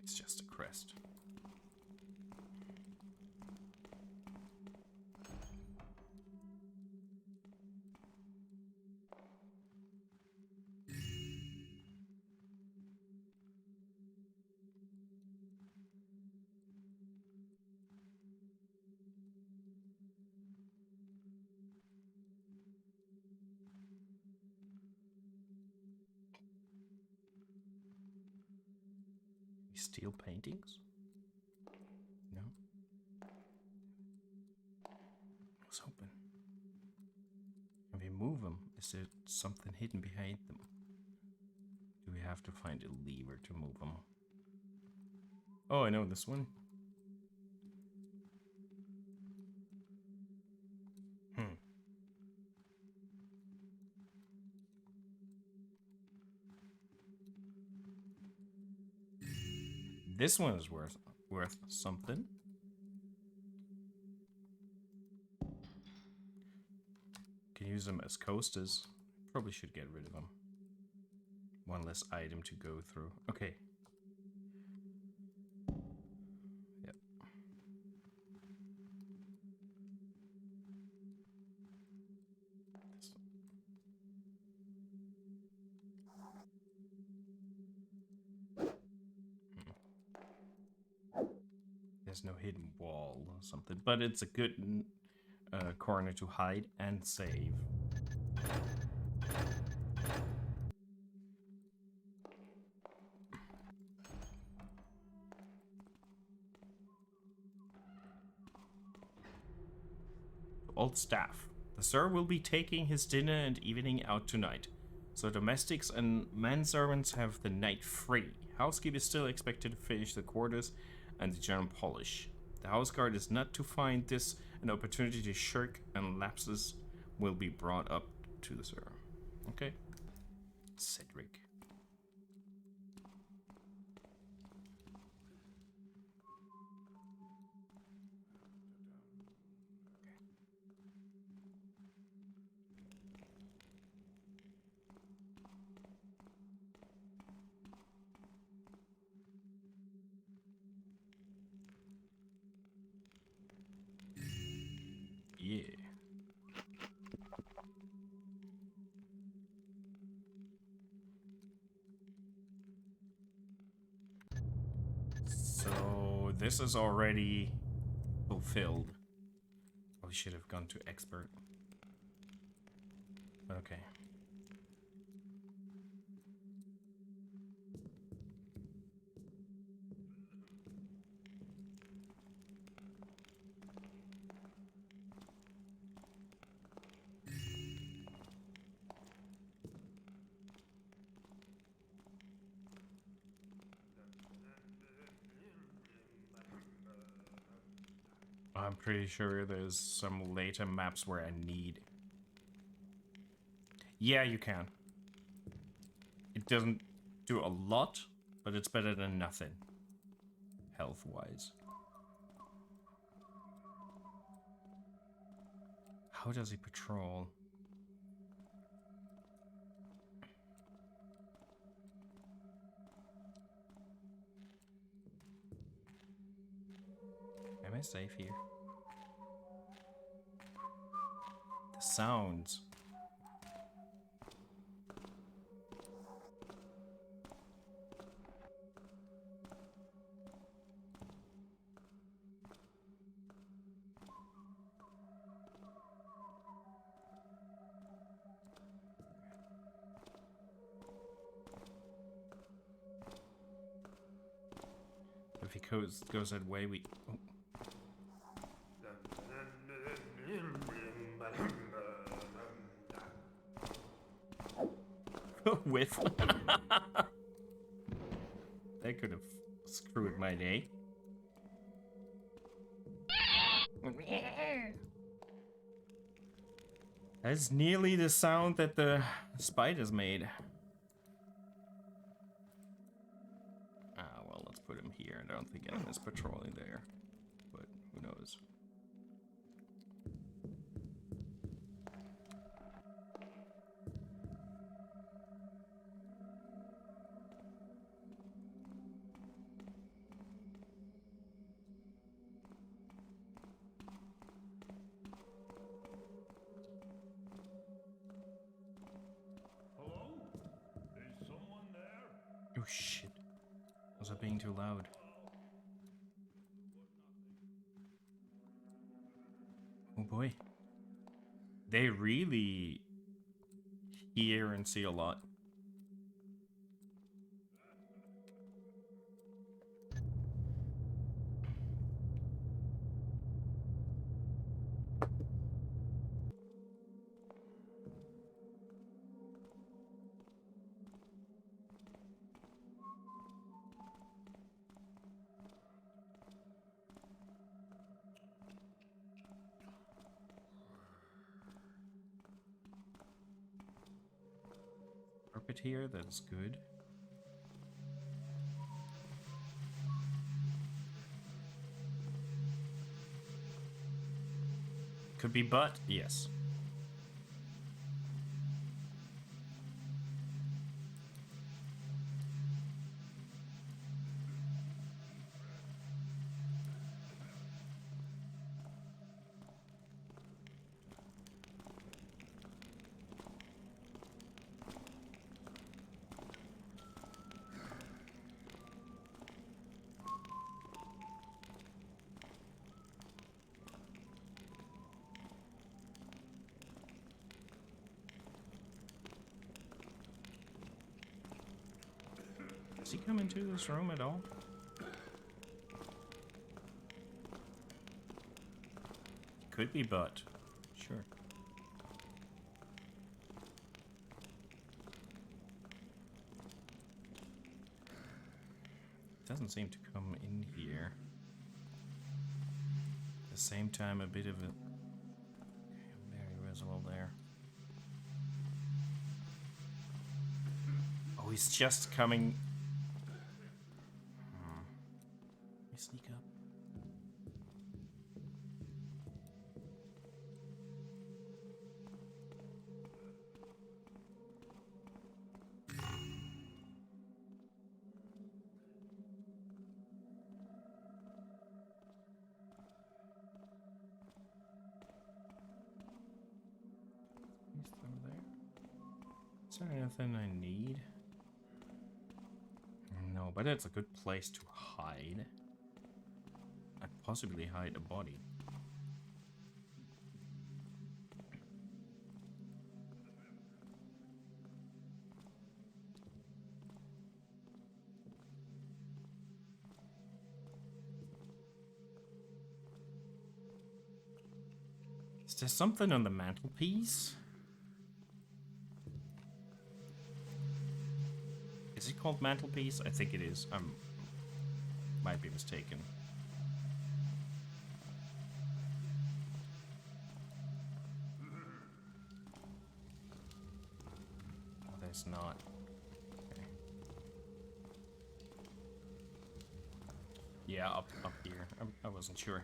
It's just a crest. Steel paintings? No. I was hoping. Can we move them? Is there something hidden behind them? Do we have to find a lever to move them? Oh, I know this one. This one is worth something. Can use them as coasters. Probably should get rid of them. One less item to go through. Okay. Yep. There's no hidden wall or something, but it's a good corner to hide and save. Old staff. The sir will be taking his dinner and evening out tonight, so domestics and manservants have the night free. Housekeep is still expected to finish the quarters and the general polish. The houseguard is not to find this an opportunity to shirk, and lapses will be brought up to the sir. Okay. Cedric. Yeah. So this is already fulfilled. I should have gone to expert. Okay. I'm pretty sure there's some later maps where I need... Yeah, you can. It doesn't do a lot, but it's better than nothing. Health-wise. How does he patrol? Am I safe here? The sounds. If he goes that way, we... Oh. Whiff. That could have screwed my day. That's nearly the sound that the spiders made. Ah, well, let's put him here. I don't think anyone's patrolling there, but who knows? Hello? Is someone there? Oh shit. Was I being too loud? Oh boy. They really hear and see a lot. Carpet here, that's good. Could be butt, yes. Does he come into this room at all? Could be butt. Sure. Doesn't seem to come in here. At the same time, a bit of a very visible there. Oh, he's just coming. Let me sneak up. He's through there. Is there anything I need? No, but it's a good place to hide. I'd possibly hide a body. there something on the mantelpiece? Is it called mantelpiece? I think it is. Might be mistaken. Oh, there's not. Okay. Yeah, up here. I wasn't sure.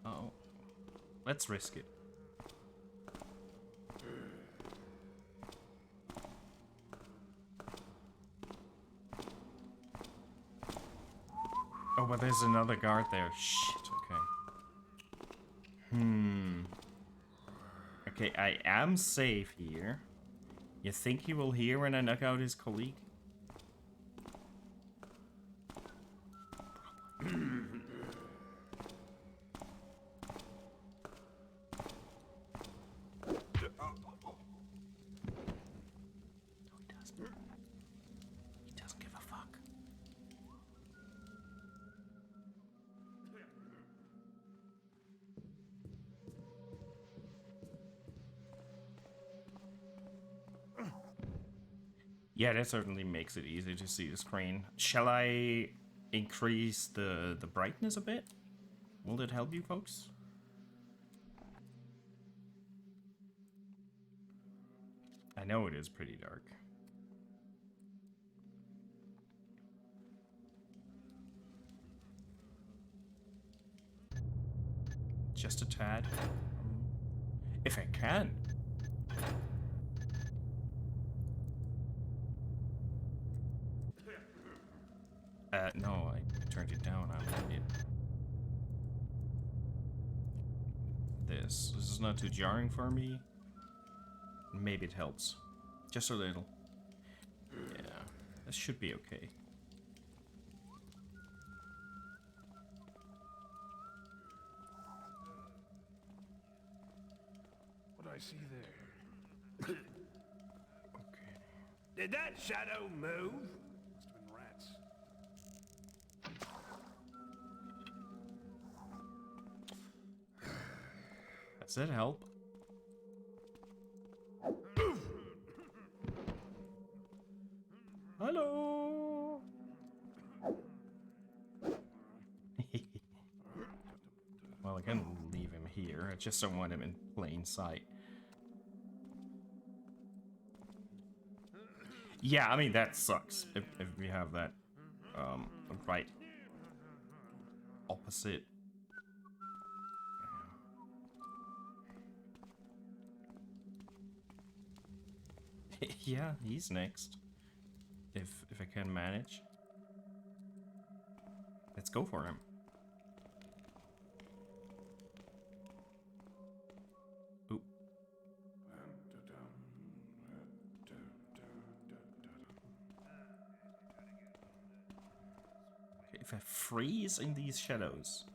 Oh, let's risk it. Oh, but there's another guard there. Shit, okay. Okay, I am safe here. You think he will hear when I knock out his colleague? He doesn't give a fuck. Yeah, that certainly makes it easy to see the screen. Shall I increase the brightness a bit? Will that help you folks? I know it is pretty dark. Just a tad. If I can. No, I turned it down. I'm an idiot. This is not too jarring for me. Maybe it helps. Just a little. Yeah, this should be okay. What do I see there? Okay. Did that shadow move? Must have been rats. Does that help? Hello. Well, I can leave him here. I just don't want him in plain sight. Yeah, I mean that sucks if we have that right opposite. Yeah, he's next. If I can manage. Let's go for him. Ooh. Okay, if I freeze in these shadows,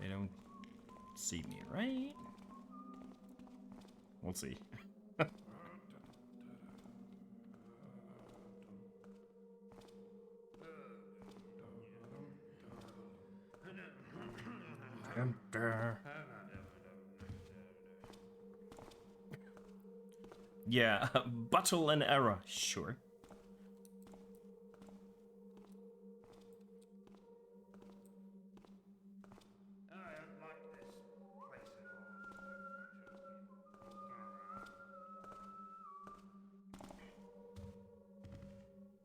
they don't see me, right? We'll see. Yeah, battle and error, sure.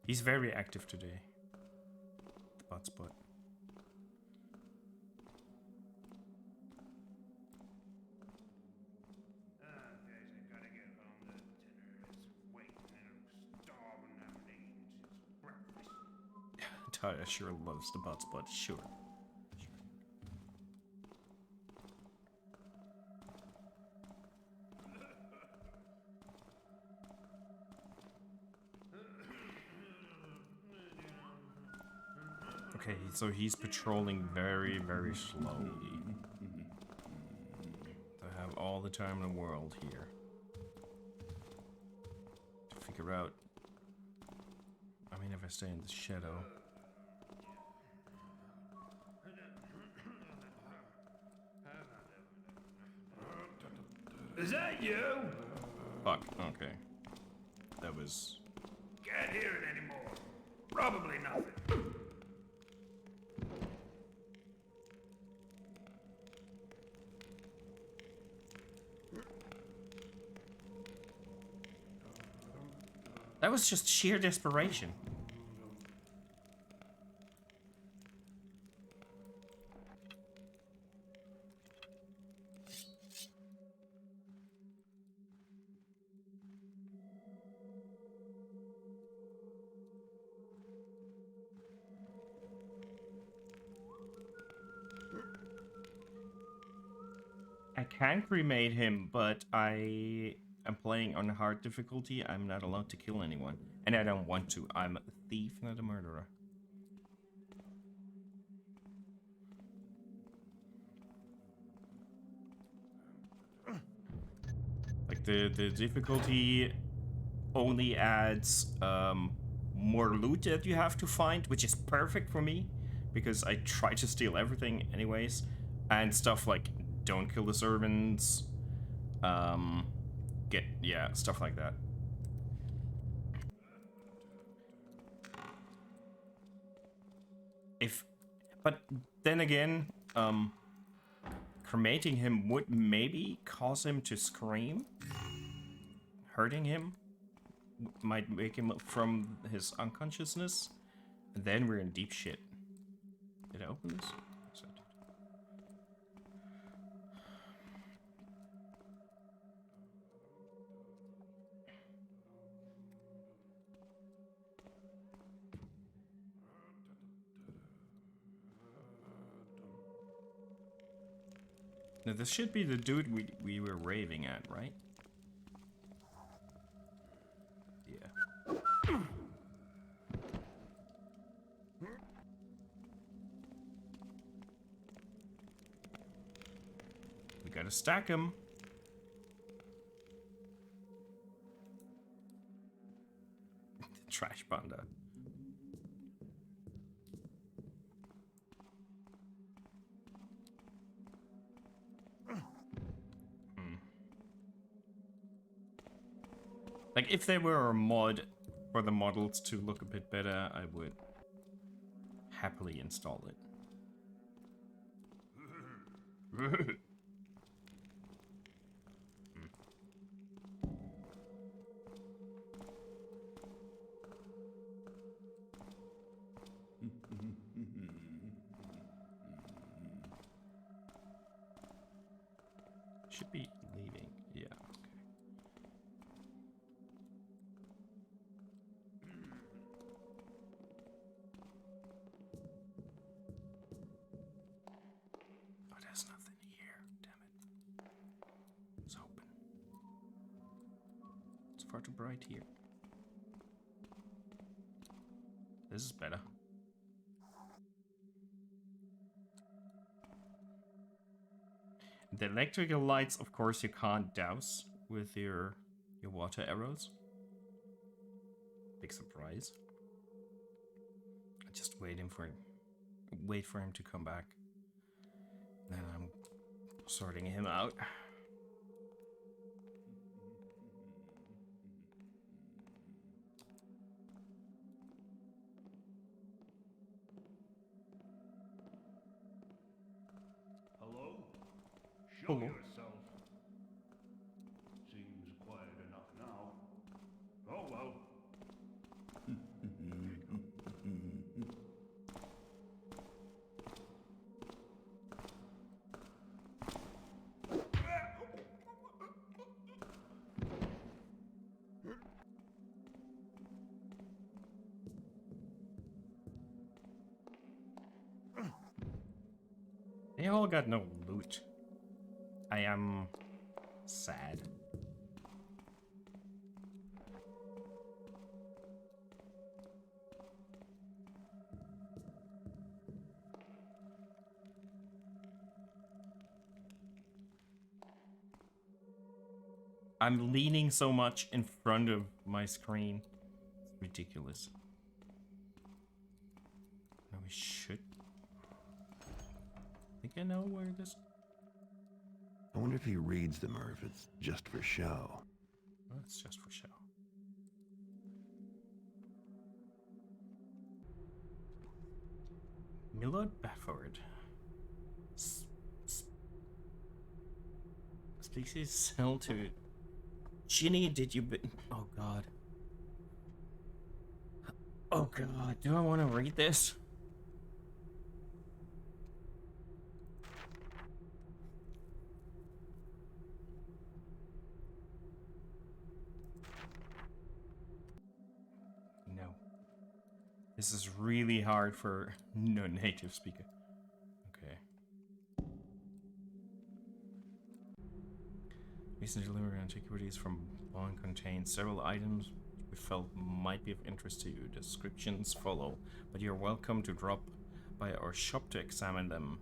He's very active today. The butt spot. Tata sure loves the butts, but sure. Okay, so he's patrolling very, very slowly. I have all the time in the world here to figure out. I mean, if I stay in the shadow. Is that you? Fuck, okay. That was... Can't hear it anymore. Probably nothing. That was just sheer desperation. I can cremate him, but I am playing on hard difficulty. I'm not allowed to kill anyone. And I don't want to. I'm a thief, not a murderer. Like, the difficulty only adds more loot that you have to find, which is perfect for me, because I try to steal everything anyways. And stuff like, don't kill the servants, stuff like that. But then again, cremating him would maybe cause him to scream. Hurting him might wake him up from his unconsciousness. And then we're in deep shit. Did I open this? Yes, I did. Now, this should be the dude we were raving at, right? Yeah. We gotta stack him. Trash panda. Like, if there were a mod for the models to look a bit better, I would happily install it. Should be leaving. Yeah, okay. Oh, there's nothing here. Damn it. It's open. It's far too bright here. This is better. The electrical lights, of course, you can't douse with your water arrows. Big surprise. Just wait for him to come back. Then I'm sorting him out. Hello? Show Hello. yourself. Seems quiet enough now. Oh well. all got no loot. I am sad. I'm leaning so much in front of my screen. It's ridiculous. No, we should. I think I know where this... I wonder if he reads them or if it's just for show. Oh, it's just for show. Millard Bafford. Species sell to... Ginny, did you... Oh, God. Oh, God. Do I want to read this? No. This is really hard for no native speaker. Okay. Recent delivery antiquities from Bonn contains several items we felt might be of interest to you. Descriptions follow, but you're welcome to drop by our shop to examine them.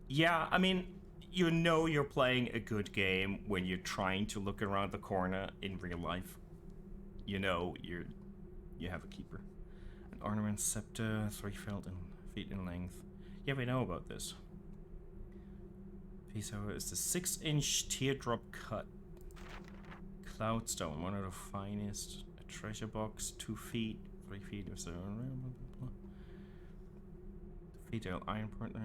Yeah, I mean, you know you're playing a good game when you're trying to look around the corner in real life. You know you have a keeper. An ornament scepter, 3 feet in length. Yeah, we know about this. Piece, however, is the 6-inch teardrop cut cloudstone, one of the finest. A treasure box, 2 feet, 3 feet or so. Detail iron point there.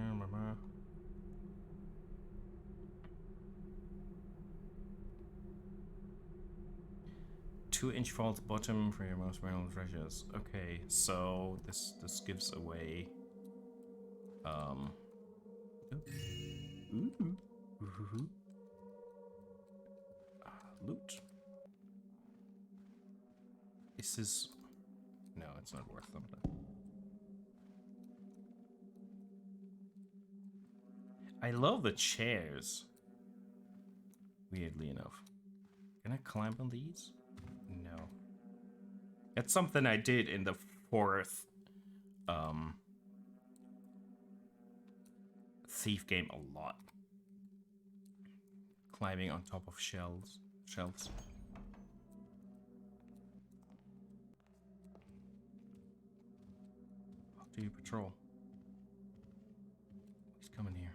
2-inch vault bottom for your most valuable treasures. Okay, so this gives away loot. This is no, it's not worth something. I love the chairs. Weirdly enough. Can I climb on these? No. That's something I did in the 4th Thief game a lot. Climbing on top of shelves. How do you patrol? He's coming here.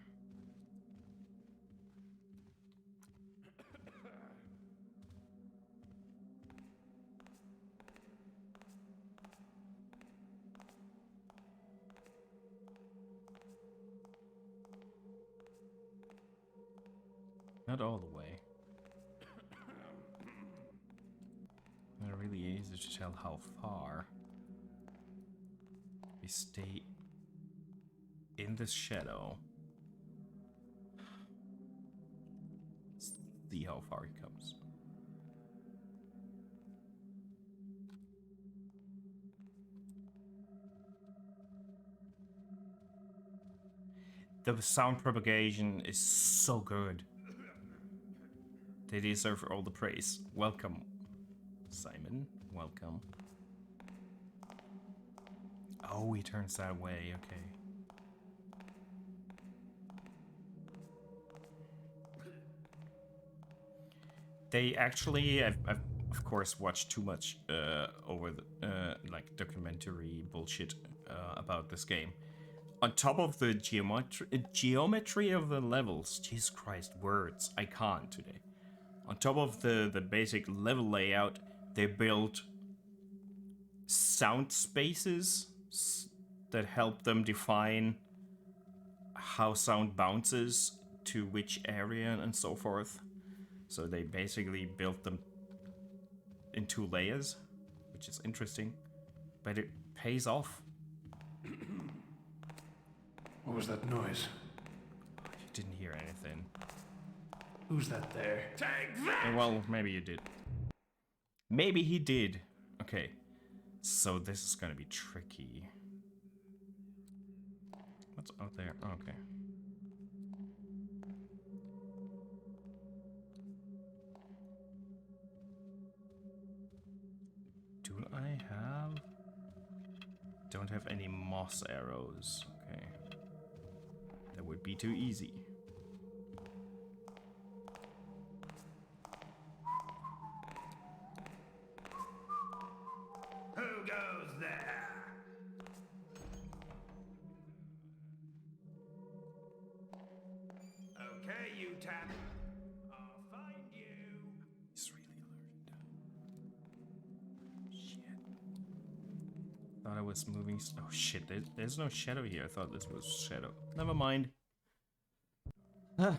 Not all the way. Not really easy to tell how far we stay in the shadow. See how far he comes. The sound propagation is so good. They deserve all the praise. Welcome, Simon. Welcome. Oh, he turns that way. Okay. They actually, I've of course watched too much over the like documentary bullshit about this game. On top of the geometry of the levels, Jesus Christ, words, I can't today. On top of the basic level layout, they built sound spaces that help them define how sound bounces to which area and so forth. So they basically built them in 2 layers, which is interesting, but it pays off. What was that noise? You didn't hear anything. Who's that there? Take that! Well, maybe you did. Maybe he did. Okay, so this is gonna be tricky. What's out there? Okay. Do I have... Don't have any moss arrows. Okay. That would be too easy. Who goes there? Okay, you tap. I'll find you. He's really alert. Shit. Thought I was moving. Oh shit, there's no shadow here. I thought this was shadow. Never mind. You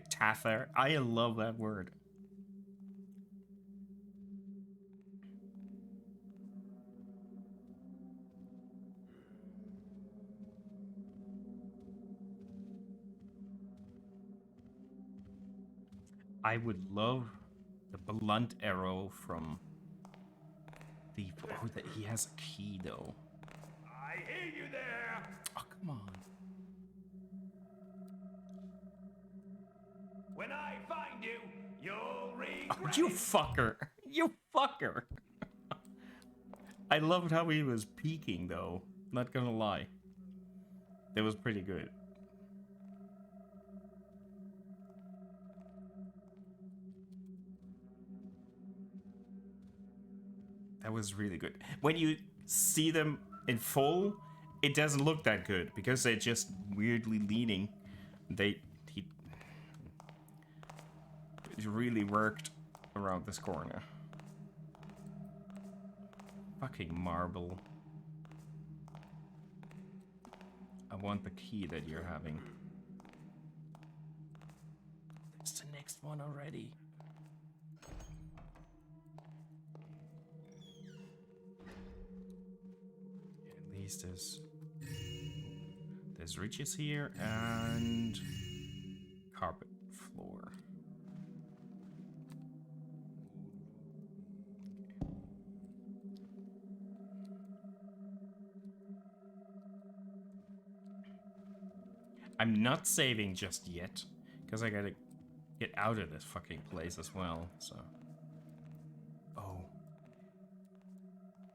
tather. I love that word. I would love the blunt arrow from the... Oh, that he has a key, though. I hear you there. Oh, come on. When I find you, you'll regret. Oh, you fucker. You fucker. I loved how he was peeking, though. Not gonna lie. That was pretty good. That was really good. When you see them in full, it doesn't look that good because they're just weirdly leaning. He really worked around this corner. Fucking marble. I want the key that you're having. There's the next one already. At least there's riches here and carpet floor. I'm not saving just yet, because I gotta get out of this fucking place as well, so... Oh.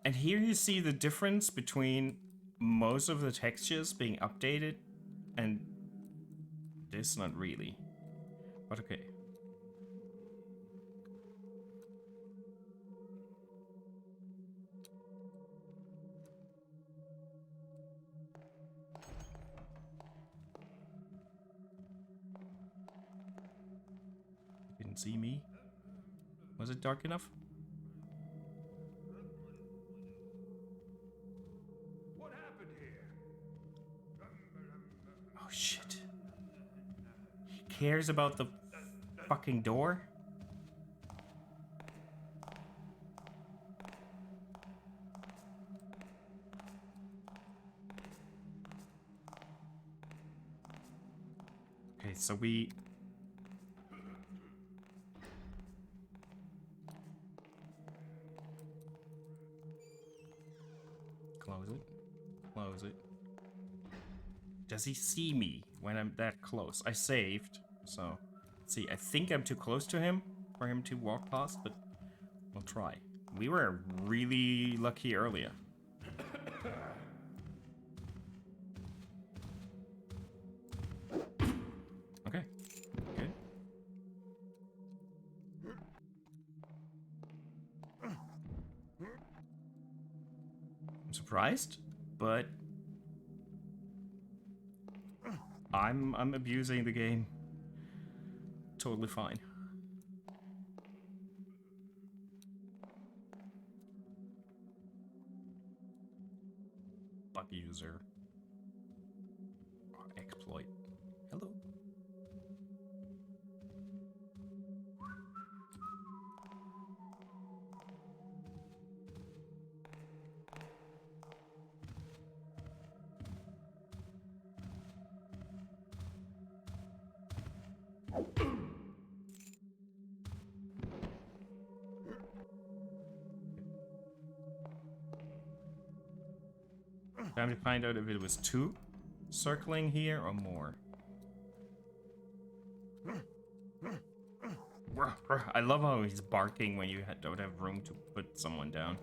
And here you see the difference between most of the textures being updated and this not really. But okay. Didn't see me. Was it dark enough? What happened here? Oh shit. He cares about the fucking door? Okay, so we... Close it. Close it. Does he see me when I'm that close? I saved, so... Let's see, I think I'm too close to him for him to walk past, but we'll try. We were really lucky earlier. Okay, good. I'm surprised, but I'm abusing the game. Totally fine. Bug user. Or exploit. Hello. Time to find out if it was 2 circling here or more. I love how he's barking when you don't have room to put someone down.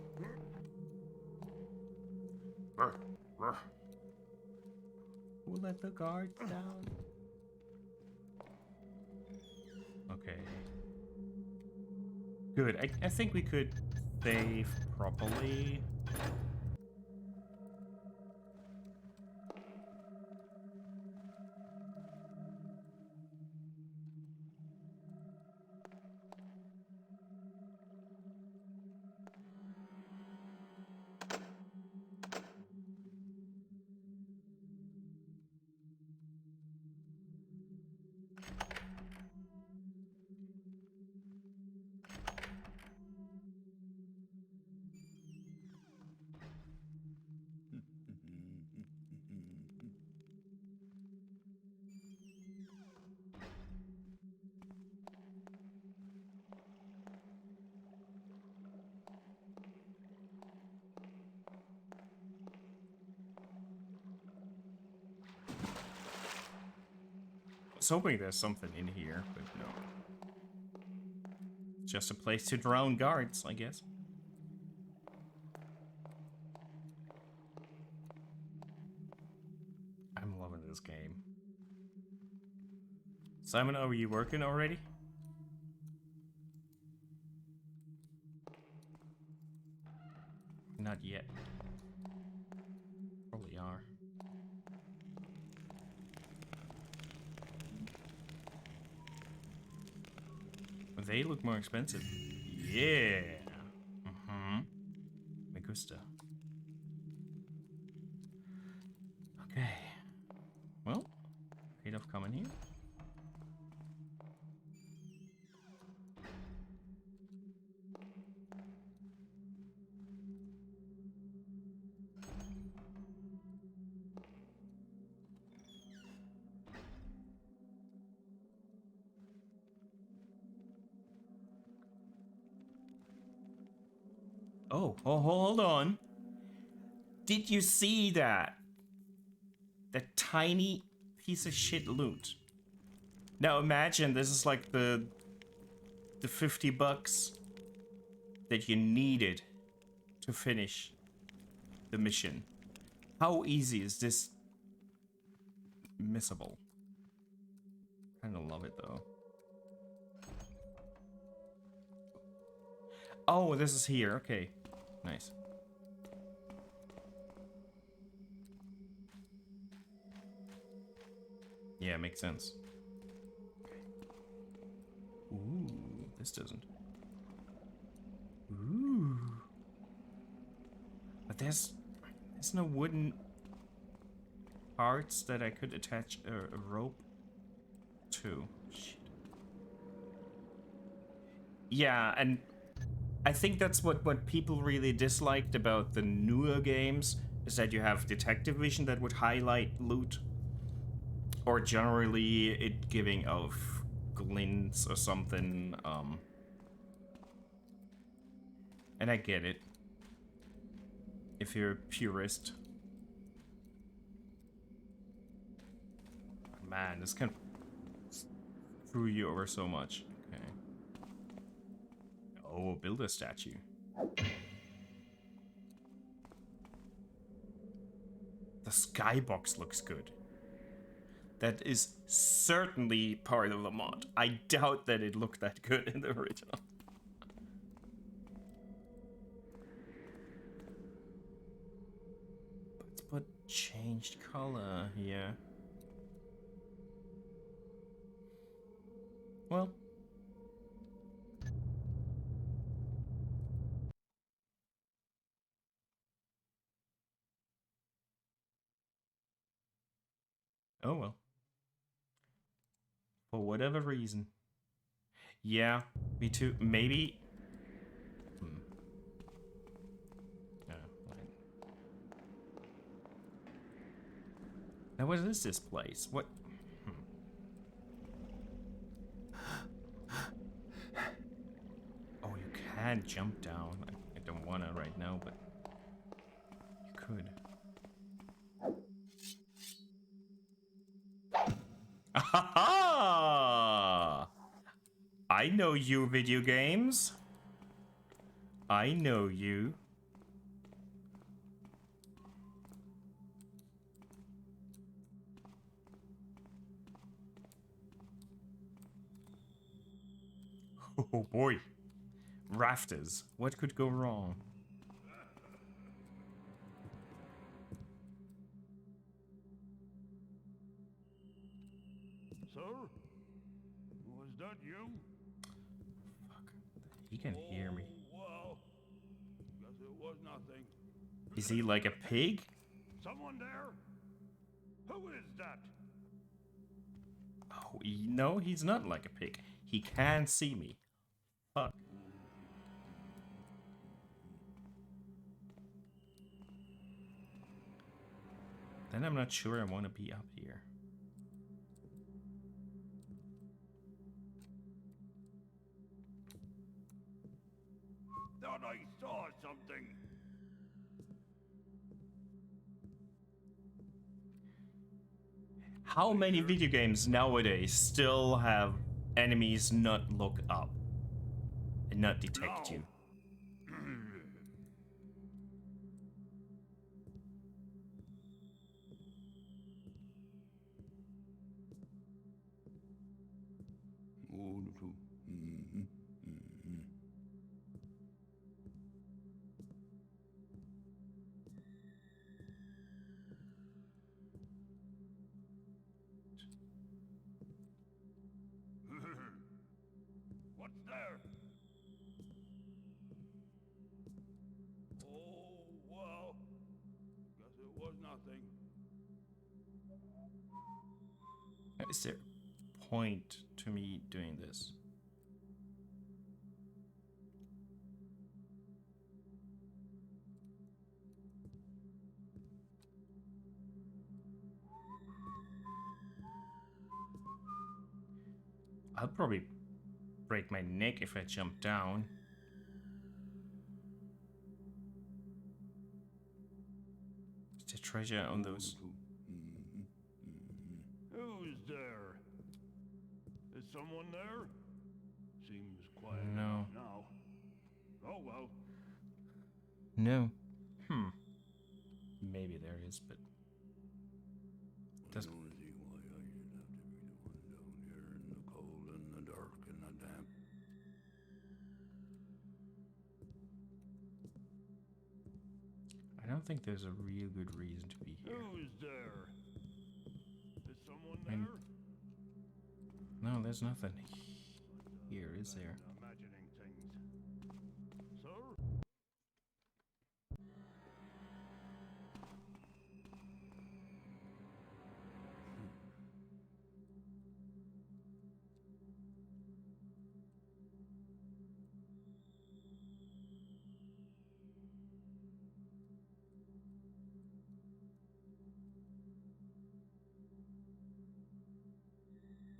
Who let the guards down? Okay. Good. I think we could save properly. I was hoping there's something in here, but no. It's just a place to drown guards, I guess. I'm loving this game. Simon, are you working already? Not yet. Probably are. They look more expensive. Yeah. Me gusta. Okay. Well, paid off coming here. Oh, hold on. Did you see that? That tiny piece of shit loot. Now imagine this is like the $50 that you needed to finish the mission. How easy is this missable? Kinda love it though. Oh, this is here. Okay. Nice. Yeah, makes sense. Ooh, this doesn't. Ooh. But there's no wooden parts that I could attach a rope to. Shit. Yeah, and I think that's what people really disliked about the newer games, is that you have detective vision that would highlight loot, or generally it giving off glints or something. And I get it if you're a purist. Man, this can screw you over so much. Okay. Oh, build a statue. The skybox looks good. That is certainly part of the mod. I doubt that it looked that good in the original. But changed color here. Well. Oh well. For whatever reason. Yeah, me too. Maybe. Yeah, right. Now, what is this place? What? Oh, you can jump down. I don't wanna right now, but you could. I know you, video games. I know you. Oh boy. Rafters. What could go wrong? Sir? Was that you? Fuck. He can hear me. Well, guess it was nothing. Is he like a pig? Someone there? Who is that? Oh, no, he's not like a pig. He can see me. Fuck. Then I'm not sure I want to be up here. Thought I saw something. How many video games nowadays still have enemies not look up and not detect you? What's there? Oh, well. Guess it was nothing. Is there a point to me doing this? I'll probably break my neck if I jump down. Is there treasure on those? Who's there? Is someone there? Seems quiet No. enough now. Oh well. No. Maybe there is, but doesn't. I don't think there's a real good reason to be here. Who's there? Is someone I'm- there? No, there's nothing here, is there? Imagining things. Sir?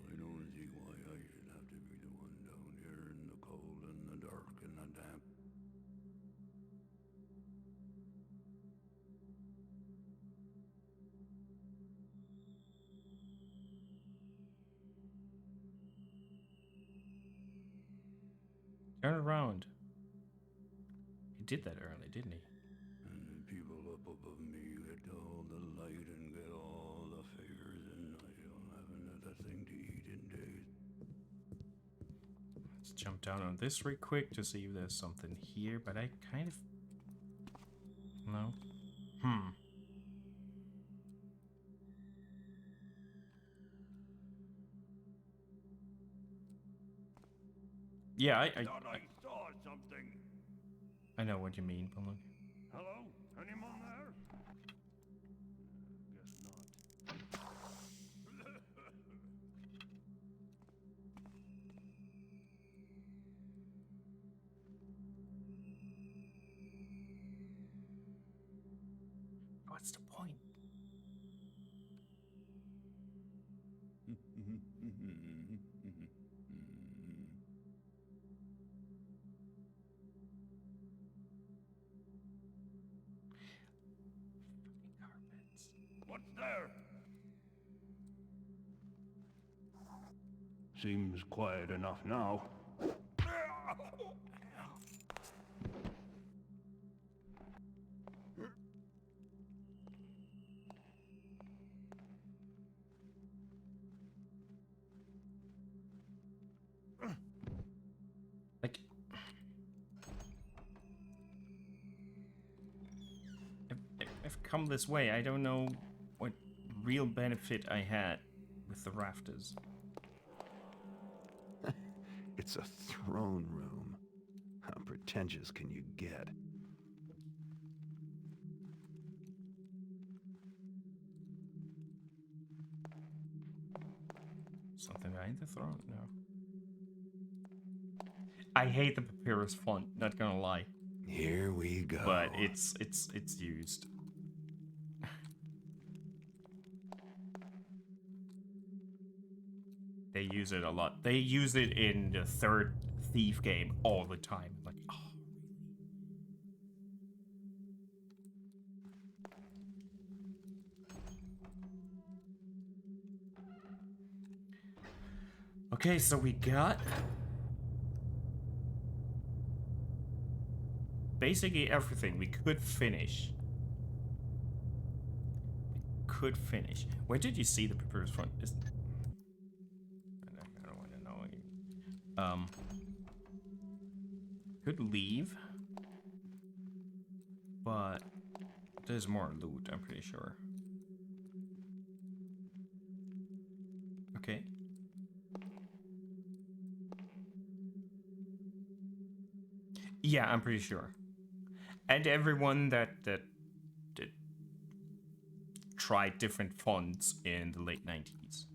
I don't see why I should have to be the one down here in the cold and the dark and the damp. Turn around. He did that early, didn't he? And the people up above me get all the light and get all the favors, and I don't have another thing to eat in days. Let's jump down on this real quick to see if there's something here, but I kind of... No. Yeah, Thought I saw something. I know what you mean, but look. Hello? Anyone there? Guess not. What's the point? Carpets. What's there? Seems quiet enough now. Like, I've come this way. I don't know what real benefit I had with the rafters. It's a throne room. How pretentious can you get? Something behind the throne? No. I hate the papyrus font, not gonna lie. Here we go. But it's used. They use it a lot. They use it in the third Thief game all the time. Like, oh. Okay, so we got basically everything we could finish. Where did you see the papyrus font? I don't want to know. Could leave, but there's more loot, I'm pretty sure. Okay. Yeah, I'm pretty sure. And everyone that tried different fonts in the late 90s.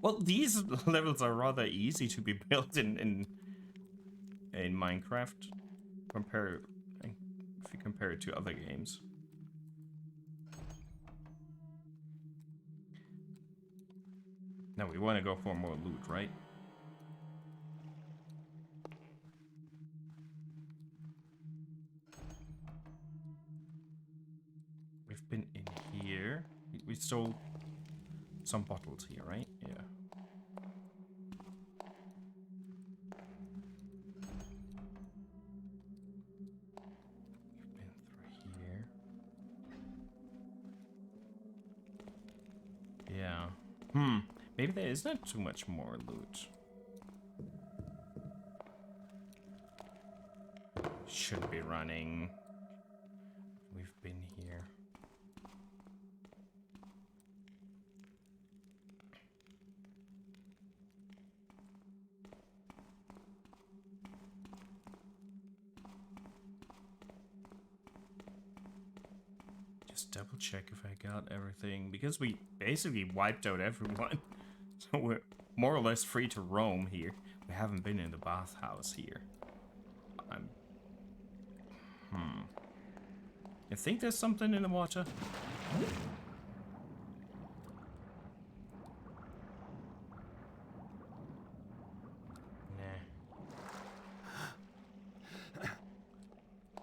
Well, these levels are rather easy to be built in Minecraft, if you compare it to other games. Now we want to go for more loot, right? We've been in here. We stole some bottles here, right? Yeah. We've been through here. Yeah. Maybe there is not too much more loot. Should be running. We've been here. Just double check if I got everything, because we basically wiped out everyone. So we're more or less free to roam here. We haven't been in the bathhouse here. I think there's something in the water. Nah.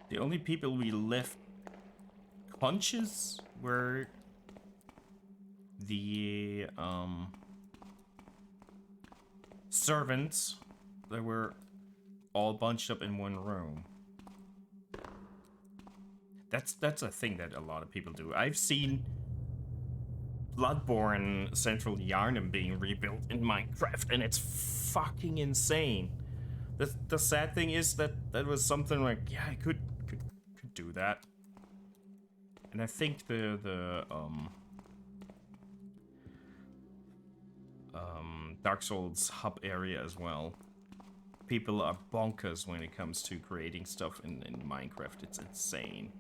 The only people we left conscious were the servants that were all bunched up in one room. That's a thing that a lot of people do. I've seen Bloodborne Central Yharnam being rebuilt in Minecraft, and it's fucking insane. The sad thing is that was something like, yeah, I could do that. And I think the Dark Souls hub area as well. People are bonkers when it comes to creating stuff in Minecraft. It's insane.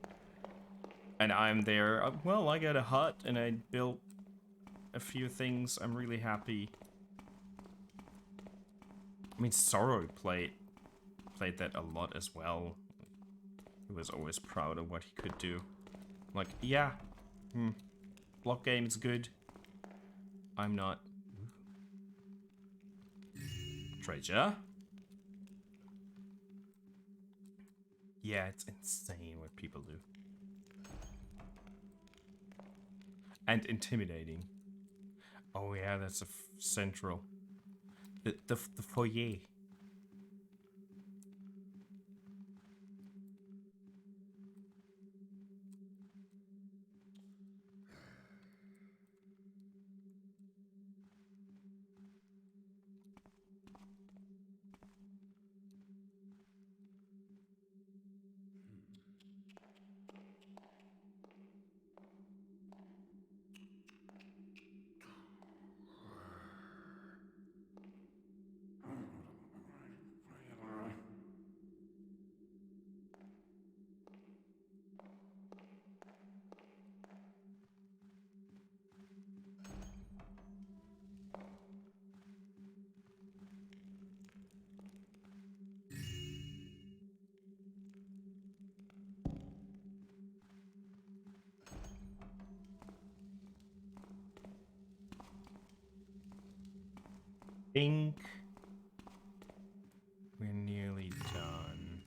And I'm there. Well, I got a hut and I built a few things. I'm really happy. I mean, Sorrow played that a lot as well. He was always proud of what he could do. Like, yeah, block game is good. I'm not. Treasure. Yeah, it's insane what people do. And intimidating. Oh yeah, that's a central. The foyer. Think we're nearly done.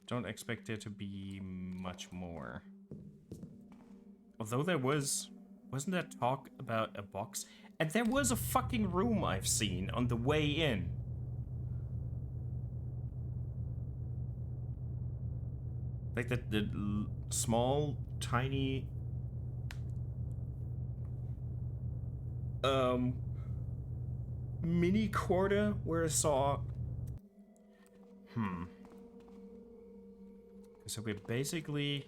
Don't expect there to be much more. Although there wasn't there talk about a box? And there was a fucking room I've seen on the way in. Like the small, tiny mini quarter where I saw so we're basically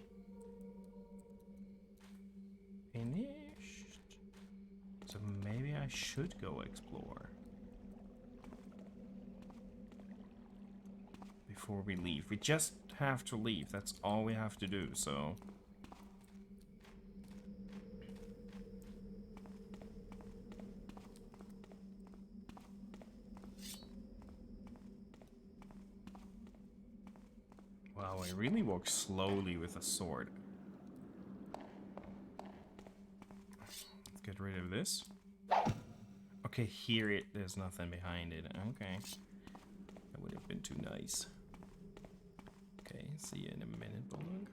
finished. So maybe I should go explore before we leave. We just have to leave. That's all we have to do, so wow, I really walk slowly with a sword. Let's get rid of this. Okay, here there's nothing behind it. Okay. That would have been too nice. Okay, see you in a minute, Bulldog.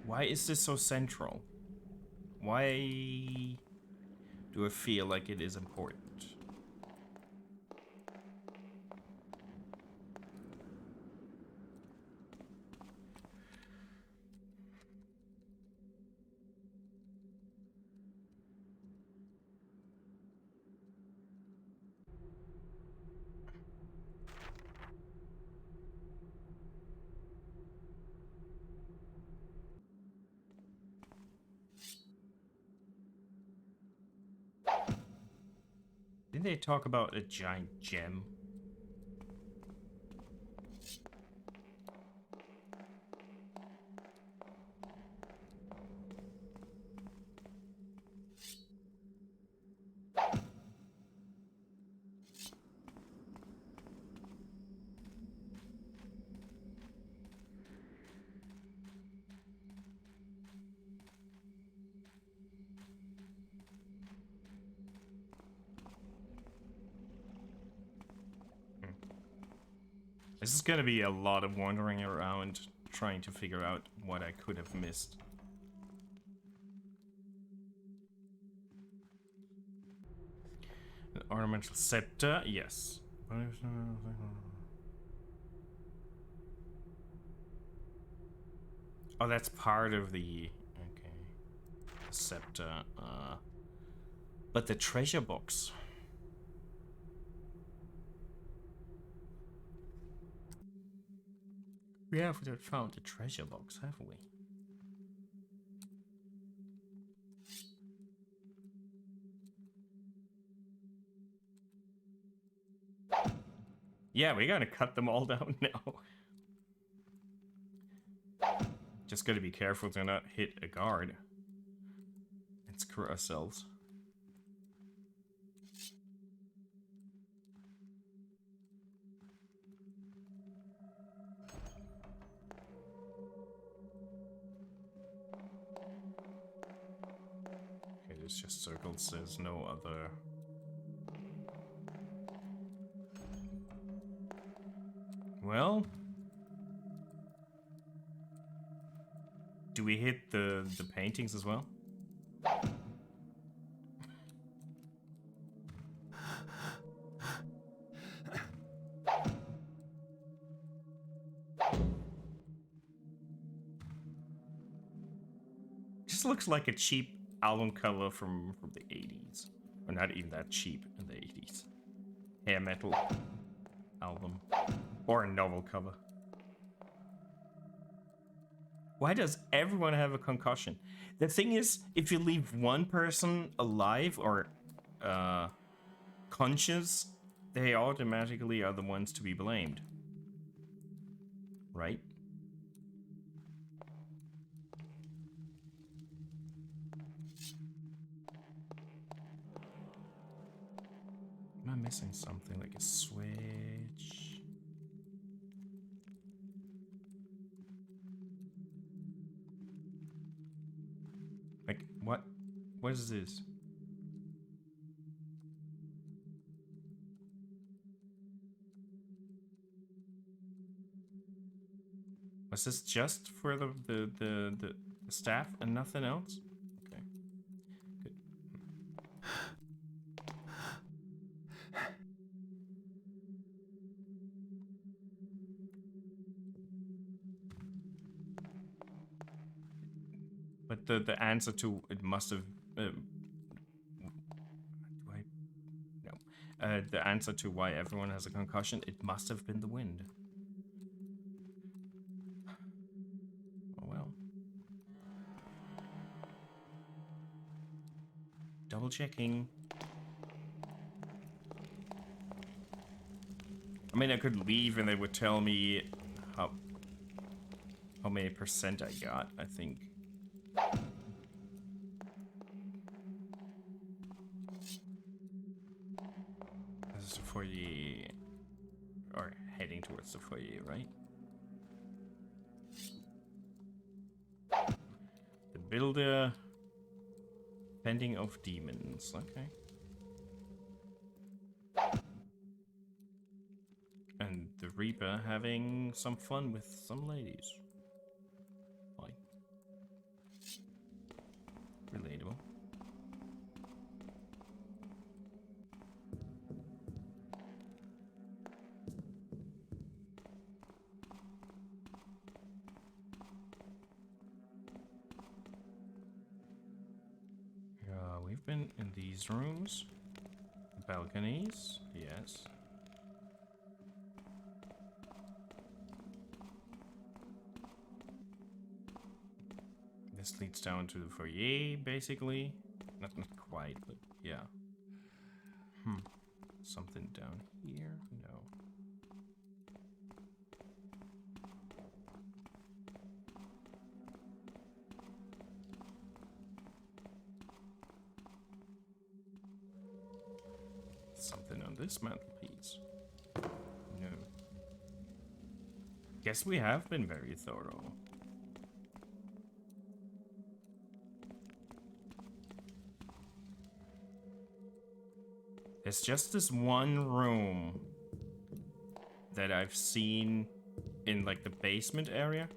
Why is this so central? Why do I feel like it is important? Didn't they talk about a giant gem? This is gonna be a lot of wandering around trying to figure out what I could have missed. An ornamental scepter, yes. Oh, that's part of the... Okay. Scepter, but the treasure box... We haven't found the treasure box, have we? Yeah, we gotta cut them all down now. Just gotta be careful to not hit a guard and screw ourselves. Okay, there's just circles, there's no other... Well... Do we hit the paintings as well? Just looks like a cheap album cover from the 80s. Or not even that cheap in the 80s. Hair metal album. Or a novel cover. Why does everyone have a concussion? The thing is, if you leave one person alive or conscious, they automatically are the ones to be blamed. Right? Am I missing something like a switch? Like, what? What is this? Was this just for the staff and nothing else? Okay. Good. But the answer to it must have do I no the answer to why everyone has a concussion, it must have been the wind. Oh well. Double checking. I mean, I could leave and they would tell me how many percent I got, I think. This is the foyer, or heading towards the foyer, right? The builder, bending of demons, okay. And the Reaper having some fun with some ladies. Fine. Relatable. We've been in these rooms. Balconies, yes. This leads down to the foyer, basically. Not quite, but yeah. Something down here? No. Something on this mantelpiece? No. Guess we have been very thorough. There's just this one room that I've seen in like the basement area.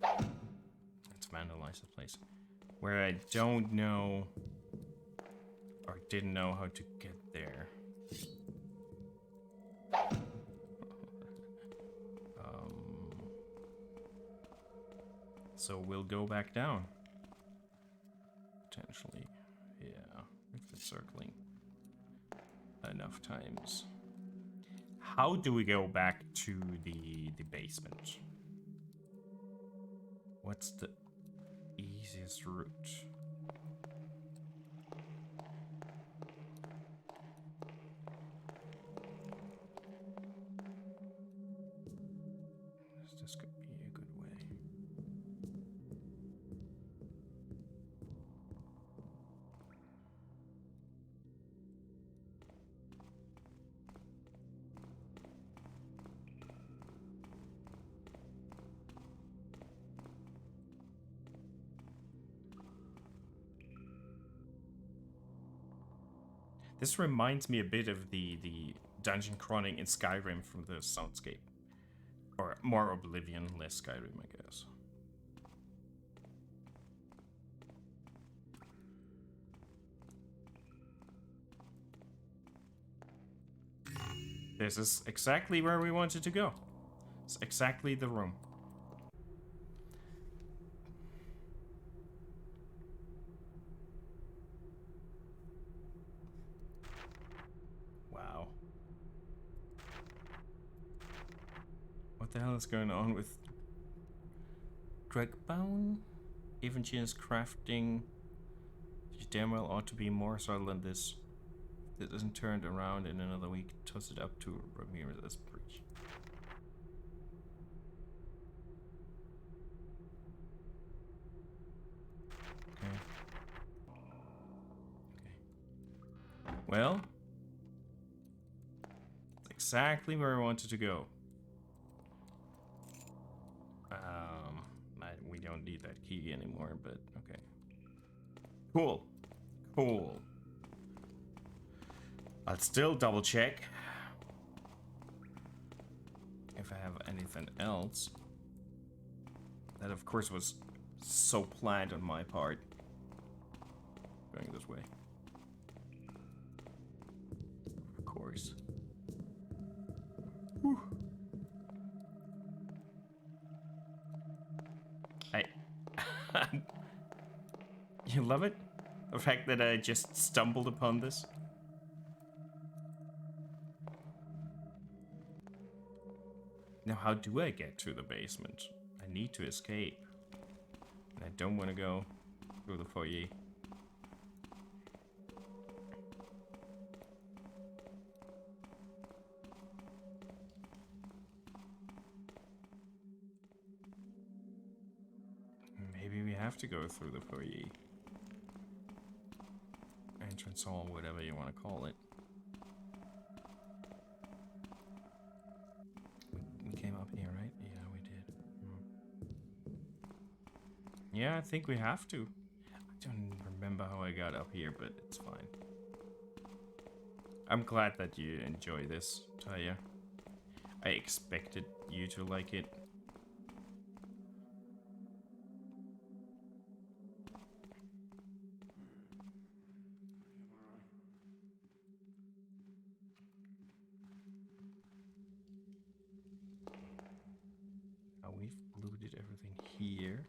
Let's vandalize the place. Where I don't know or didn't know how to get there. So we'll go back down. Potentially. Yeah, if it's circling enough times. How do we go back to the basement? What's the easiest route? This could be a good way. This reminds me a bit of the dungeon crawling in Skyrim from the soundscape. Or more Oblivion, less Skyrim, I guess. This is exactly where we wanted to go. It's exactly the room. Wow. What the hell is going on with Dregbone? Even Genius crafting. You damn well ought to be more subtle than this. If it isn't turned around in another week, toss it up to Ramirez's breach. Okay. Well, it's exactly where I wanted to go. We don't need that key anymore, but okay. Cool. Cool. I'll still double check if I have anything else. That, of course, was so planned on my part. Going this way. Of course. Whew. You love it? The fact that I just stumbled upon this? Now, how do I get to the basement? I need to escape. And I don't want to go through the foyer. Maybe we have to go through the foyer. Entrance hall, whatever you want to call it. We came up here, right? Yeah, we did. Yeah, I think we have to. I don't remember how I got up here, but it's fine. I'm glad that you enjoy this, Taya. I expected you to like it. We've looted everything here.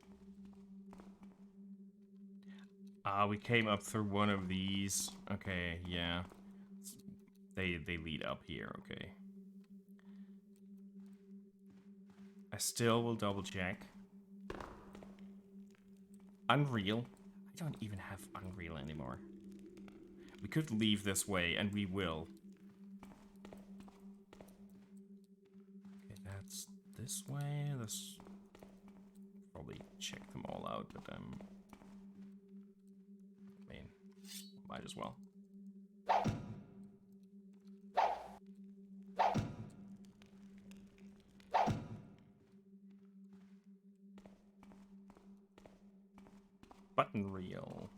We came up through one of these. Okay, yeah. They lead up here, okay. I still will double check. Unreal. I don't even have Unreal anymore. We could leave this way, and we will. Okay, that's this way. Let's probably check them all out, but I mean, might as well. Button reel.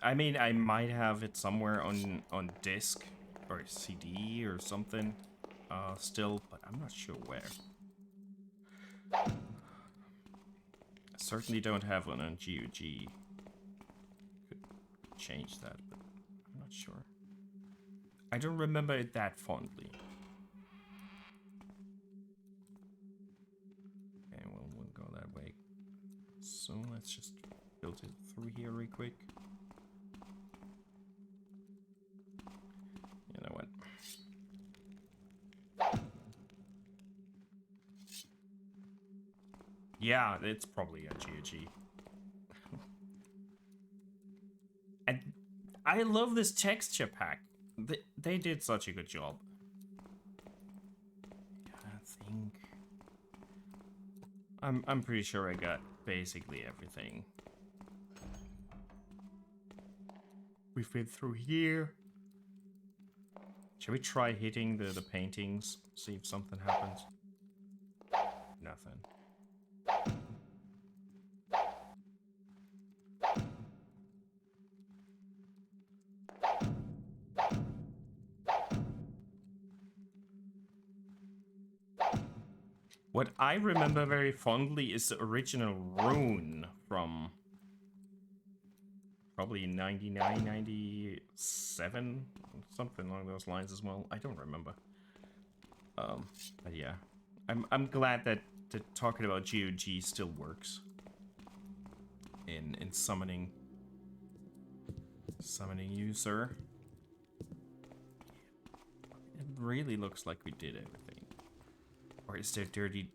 I mean, I might have it somewhere on disc or CD or something still, but I'm not sure where. I certainly don't have one on GOG. Could change that, but I'm not sure. I don't remember it that fondly. Okay, well, we'll go that way. So let's just build it through here real quick. You know what? Yeah, it's probably a GOG. And I love this texture pack. They did such a good job. I think I'm pretty sure I got basically everything. We've been through here. Should we try hitting the paintings? See if something happens. Nothing. What I remember very fondly is the original Rune from probably 99, 97, something along those lines as well. I don't remember. But yeah, I'm glad that talking about GOG still works in summoning you, sir. It really looks like we did everything. Or is there dirty...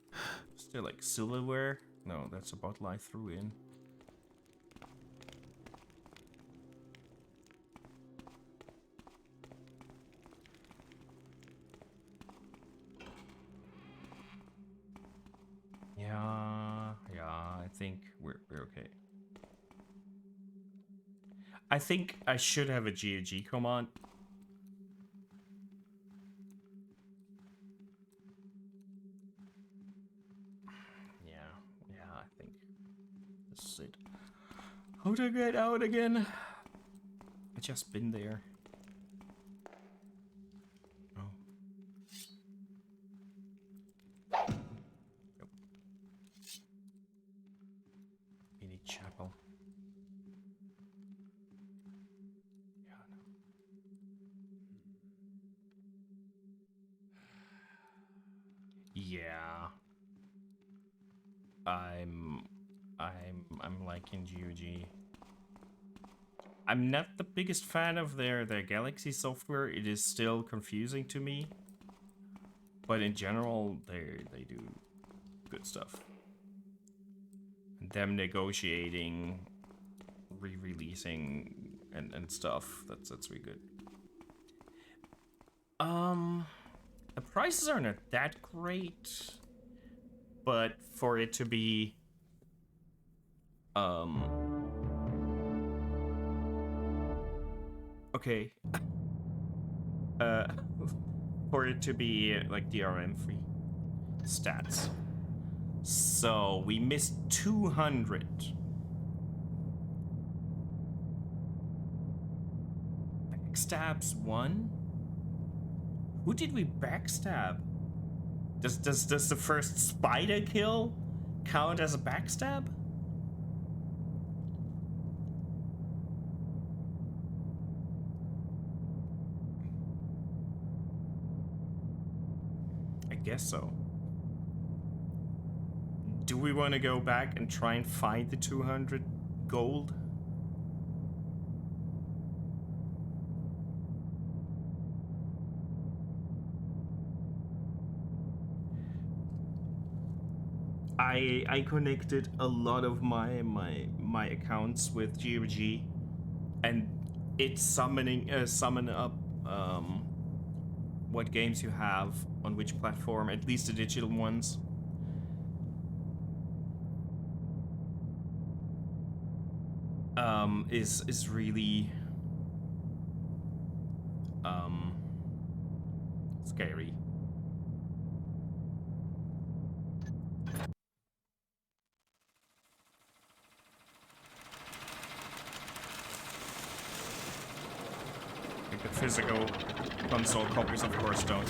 Is there like silverware? No, that's a bottle I threw in. Yeah, I think we're okay. I think I should have a GOG command. Yeah, I think this is it. How to get out again? I just been there. Oh. Yep. Mini chapel. Yeah, no. Yeah. I'm liking GOG. I'm not the biggest fan of their Galaxy software. It is still confusing to me. But in general, they do good stuff. And them negotiating, re-releasing and stuff. That's really good. The prices are not that great, but for it to be okay. For it to be like DRM free stats. So we missed 200. Backstabs 1? Who did we backstab? Does the first spider kill count as a backstab? I guess so. Do we want to go back and try and find the 200 gold? I connected a lot of my accounts with GOG, and it's summon up what games you have on which platform, at least the digital ones. Is really scary. Like the physical console copies, of course, don't.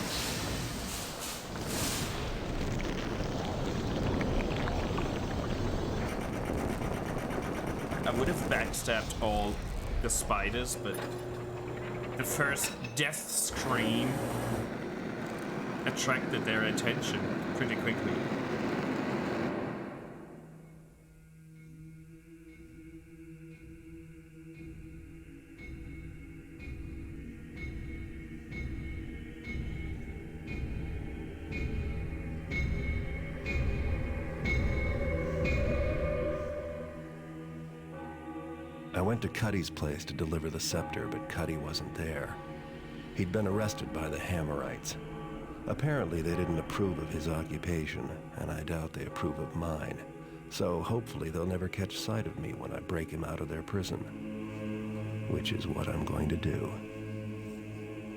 I would have backstabbed all the spiders, but the first death scream attracted their attention pretty quickly. I went to Cuddy's place to deliver the scepter, but Cuddy wasn't there. He'd been arrested by the Hammerites. Apparently they didn't approve of his occupation, and I doubt they approve of mine. So hopefully they'll never catch sight of me when I break him out of their prison. Which is what I'm going to do.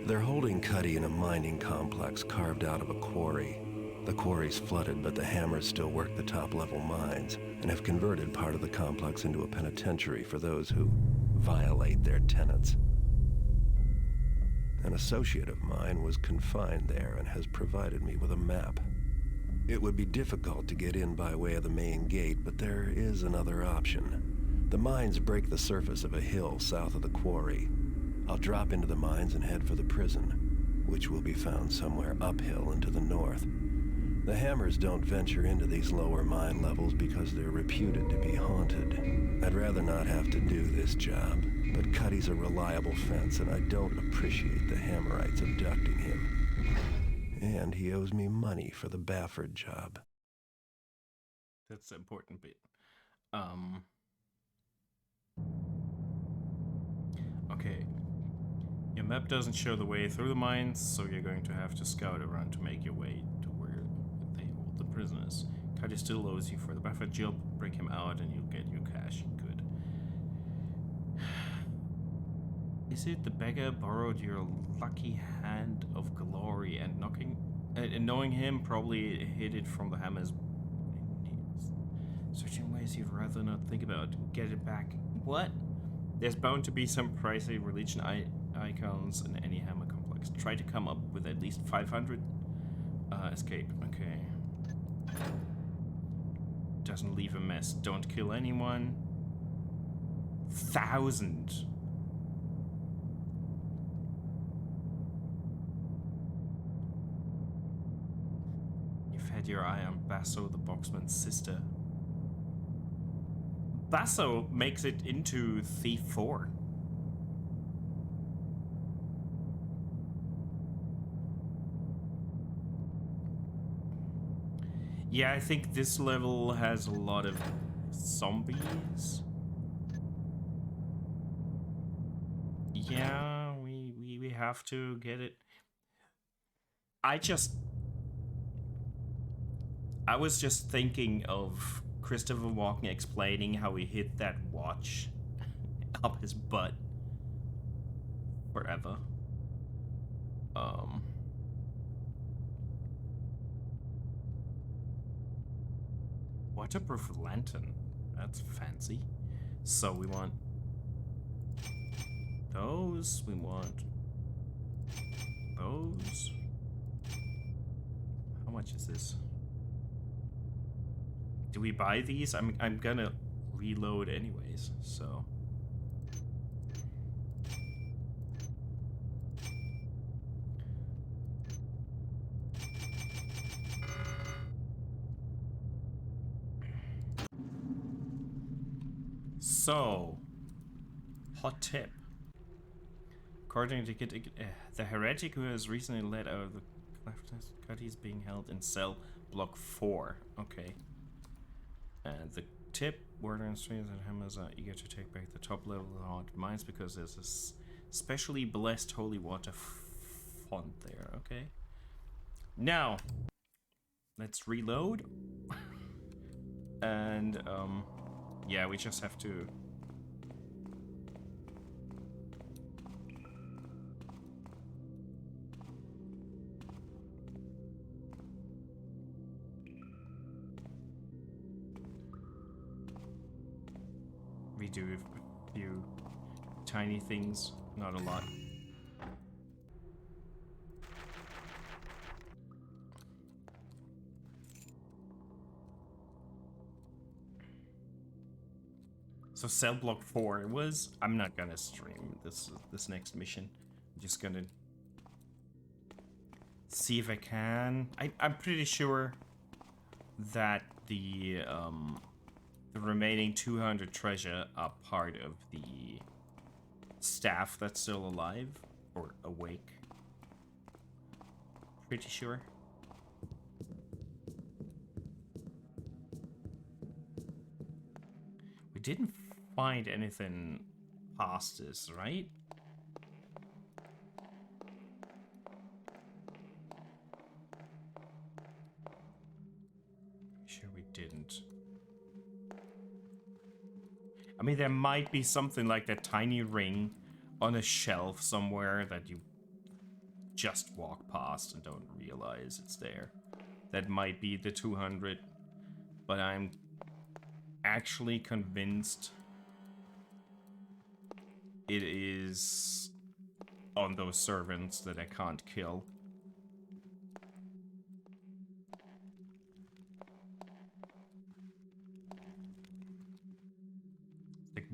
They're holding Cuddy in a mining complex carved out of a quarry. The quarry's flooded, but the Hammers still work the top-level mines and have converted part of the complex into a penitentiary for those who violate their tenets. An associate of mine was confined there and has provided me with a map. It would be difficult to get in by way of the main gate, but there is another option. The mines break the surface of a hill south of the quarry. I'll drop into the mines and head for the prison, which will be found somewhere uphill and to the north. The Hammers don't venture into these lower mine levels because they're reputed to be haunted. I'd rather not have to do this job, but Cuddy's a reliable fence, and I don't appreciate the Hammerites abducting him. And he owes me money for the Bafford job. That's the important bit. Okay. Your map doesn't show the way through the mines, so you're going to have to scout around to make your way to where they hold the prisoners. Cuddy still owes you for the Bafford job. Break him out and you'll get your cash. Good. Is it the beggar borrowed your lucky hand of glory and knowing him probably hid it from the Hammers? Searching ways you'd rather not think about. Get it back. What? There's bound to be some pricey religion icons in any Hammer complex. Try to come up with at least 500. Escape. Okay. Doesn't leave a mess. Don't kill anyone. 1,000. You've had your eye on Basso, the boxman's sister. Basso makes it into Thief 4. Yeah, I think this level has a lot of zombies. Yeah, we have to get it. I was just thinking of Christopher Walken explaining how he hid that watch up his butt forever. Waterproof lantern. That's fancy. So we want those. We want those. How much is this? Do we buy these? I'm gonna reload anyways, so. So, hot tip. According to the heretic who has recently led out of the Cuddy is being held in cell block 4. Okay. And the tip, Warder and Streams and Hammers are eager to take back the top level of the haunted mines because there's a specially blessed holy water font there. Okay. Now, let's reload. And, yeah, we just have to... redo a few tiny things, not a lot. So cell block 4 it was. I'm not gonna stream this next mission. I'm just gonna see if I can. I'm pretty sure that the remaining 200 treasure are part of the staff that's still alive or awake. Pretty sure. We didn't find anything past this, right? Sure we didn't. I mean, there might be something like that tiny ring on a shelf somewhere that you just walk past and don't realize it's there. That might be the 200, but I'm actually convinced it is on those servants that I can't kill.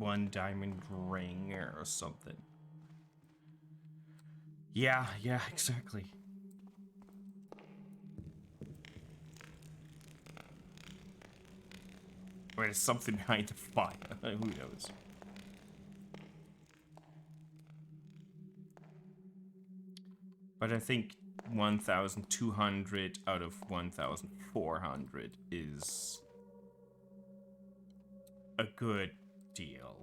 one diamond ring or something. Yeah, exactly. Or there's something behind the fire. Who knows? But I think 1,200 out of 1,400 is a good deal.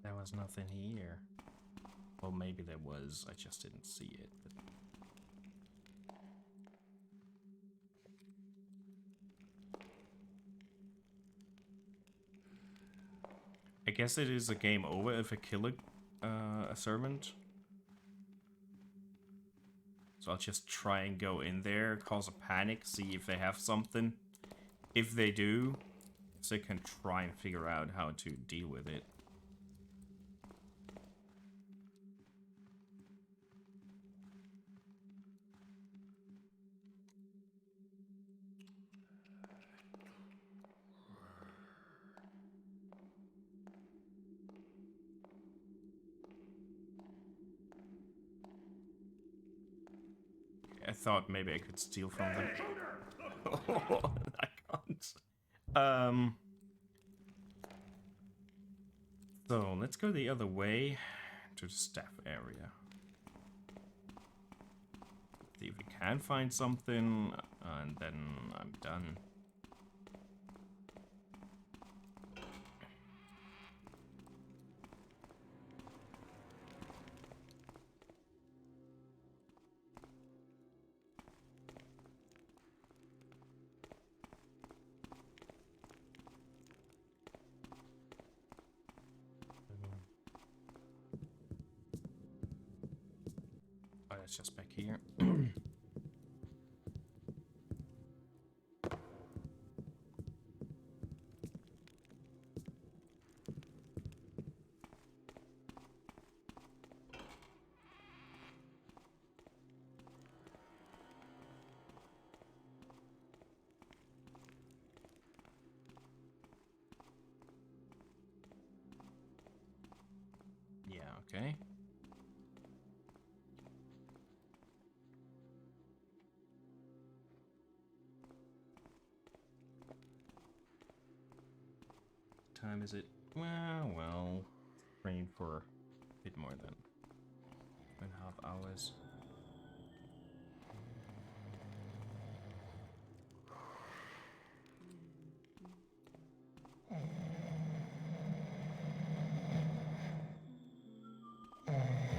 There was nothing here. Well, maybe there was. I just didn't see it. But... I guess it is a game over if I kill a servant. So I'll just try and go in there, cause a panic, see if they have something. If they do, so I can try and figure out how to deal with it. I thought maybe I could steal from them. Oh, I can't. So let's go the other way to the staff area. See if we can find something, and then I'm done. Oh, that's just back here. Yeah, okay. Time is it? Well, train for a bit more than 2.5 hours.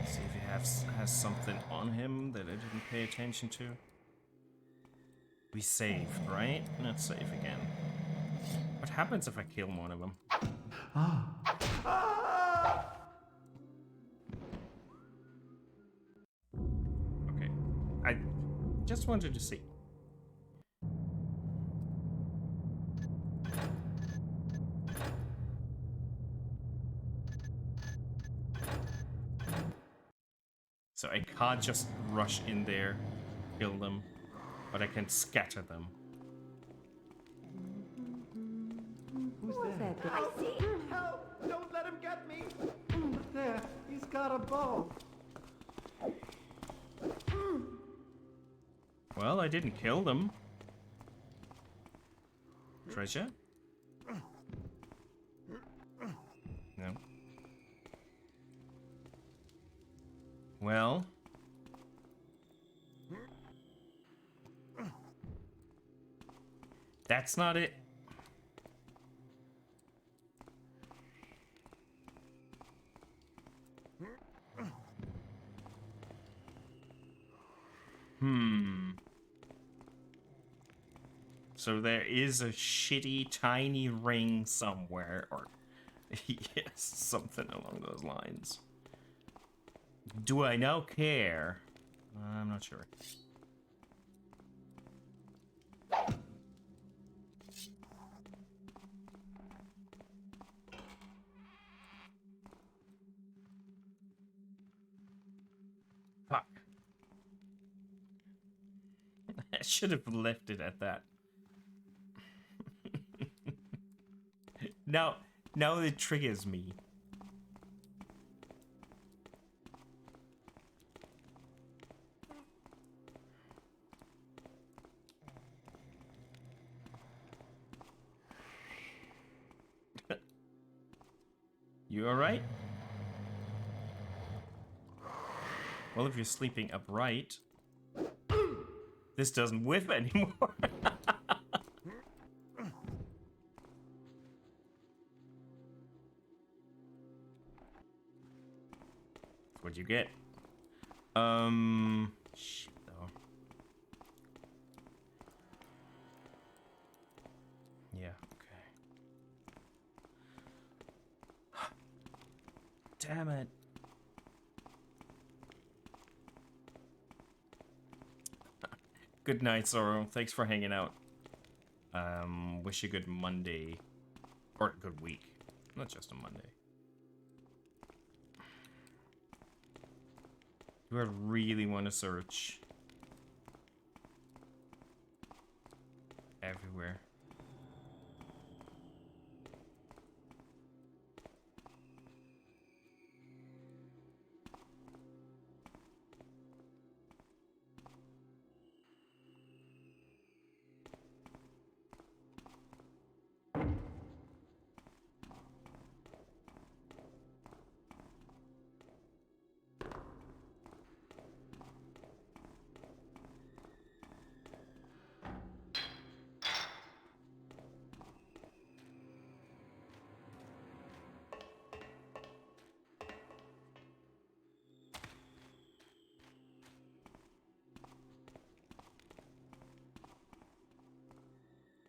See if he has something on him that I didn't pay attention to. We saved, right? Let's save again. What happens if I kill one of them? Okay. I just wanted to see. So I can't just rush in there, kill them, but I can scatter them. Who's that? I see! Help! Don't let him get me! There, he's got a bow. Well, I didn't kill them. Treasure? No. Well. That's not it. So there is a shitty tiny ring somewhere, or yes, something along those lines. Do I now care? I'm not sure. Fuck. I should have left it at that. Now it triggers me. You alright? Well, if you're sleeping upright, this doesn't whiff anymore. What'd you get? Shit though. Yeah, okay. Damn it. Good night, Zoro. Thanks for hanging out. Wish you a good Monday. Or a good week. Not just a Monday. Do I really want to search everywhere?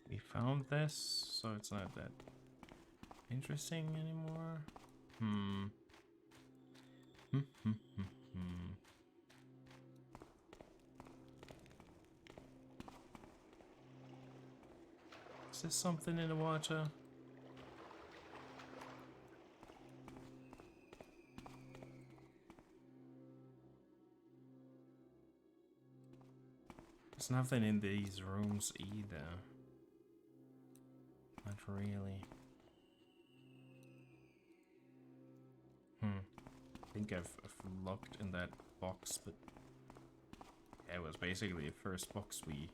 We found this, so it's not that interesting anymore. Is there something in the water? There's nothing in these rooms either. Not really. I think I've looked in that box, but yeah, it was basically the first box we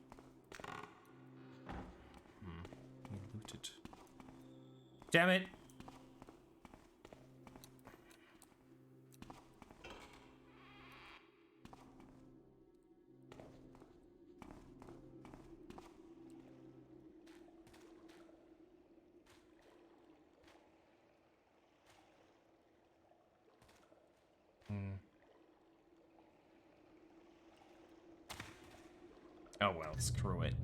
looted. Damn it! Oh well, screw it.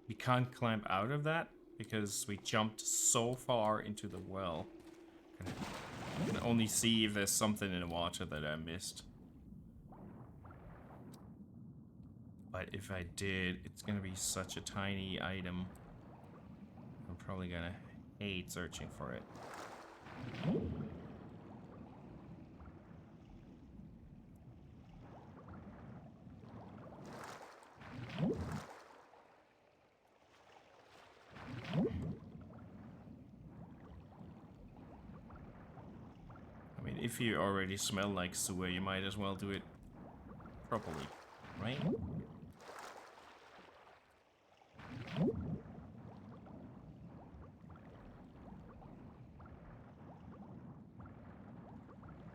We can't climb out of that because we jumped so far into the well. I can only see if there's something in the water that I missed. But if I did, it's gonna be such a tiny item. I'm probably gonna hate searching for it. I mean, if you already smell like sewer, you might as well do it properly, right?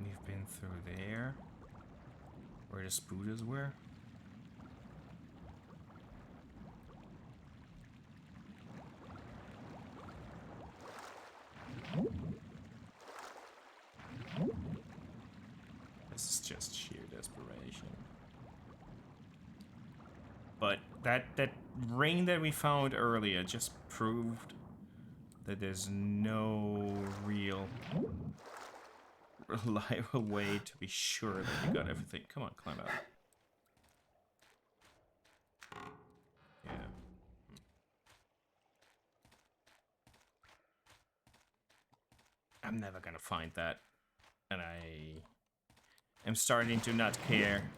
We've been through there, where the spooters were. This is just sheer desperation. but that ring that we found earlier just proved that there's no real reliable way to be sure that you got everything. Come on, climb out. Yeah. I'm never gonna find that. And I am starting to not care.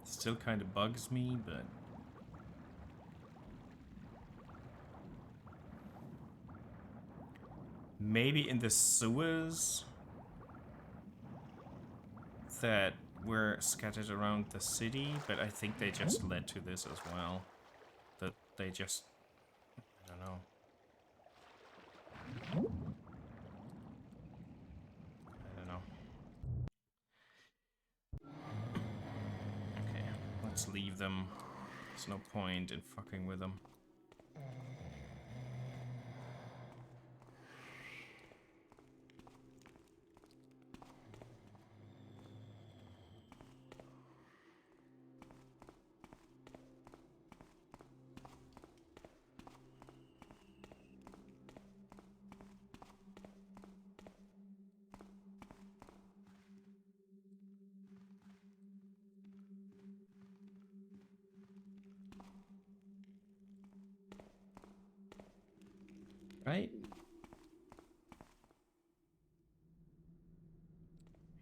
Still kind of bugs me, but maybe in the sewers that were scattered around the city, but I think they just led to this as well. That they just, I don't know. I don't know. Okay, let's leave them. There's no point in fucking with them. Right?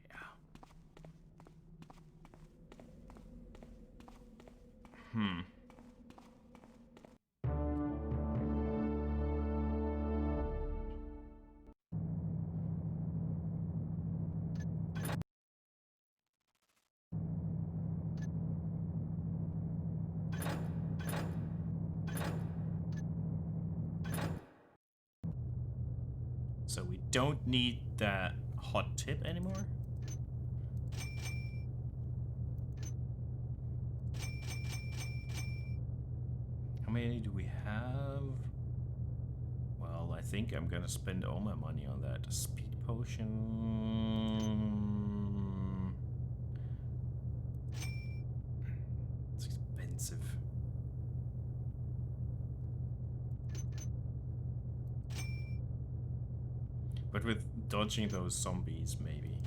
Yeah. So we don't need that hot tip anymore? How many do we have? Well, I think I'm gonna spend all my money on that. Speed potion. It's expensive. But with dodging those zombies, maybe.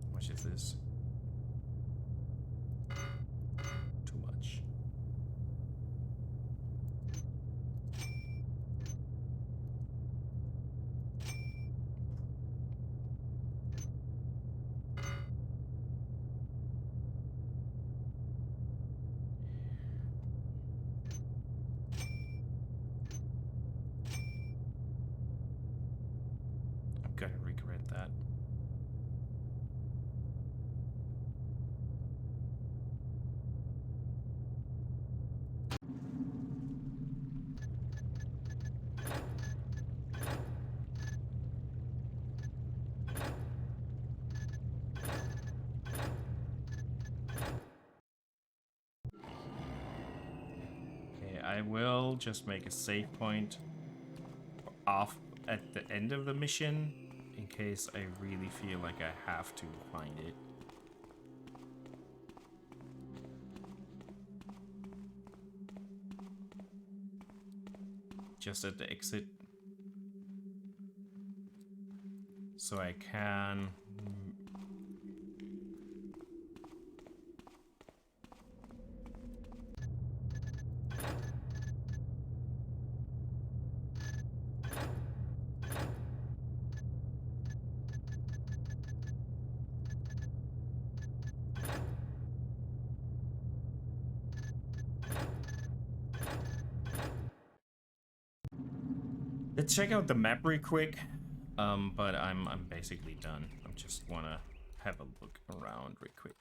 How much is this? Too much. I'm gonna regret that. Okay, I will just make a save point off at the end of the mission in case I really feel like I have to find it. Just at the exit. So I can... Let's check out the map real quick. But I'm basically done. I just wanna have a look around real quick.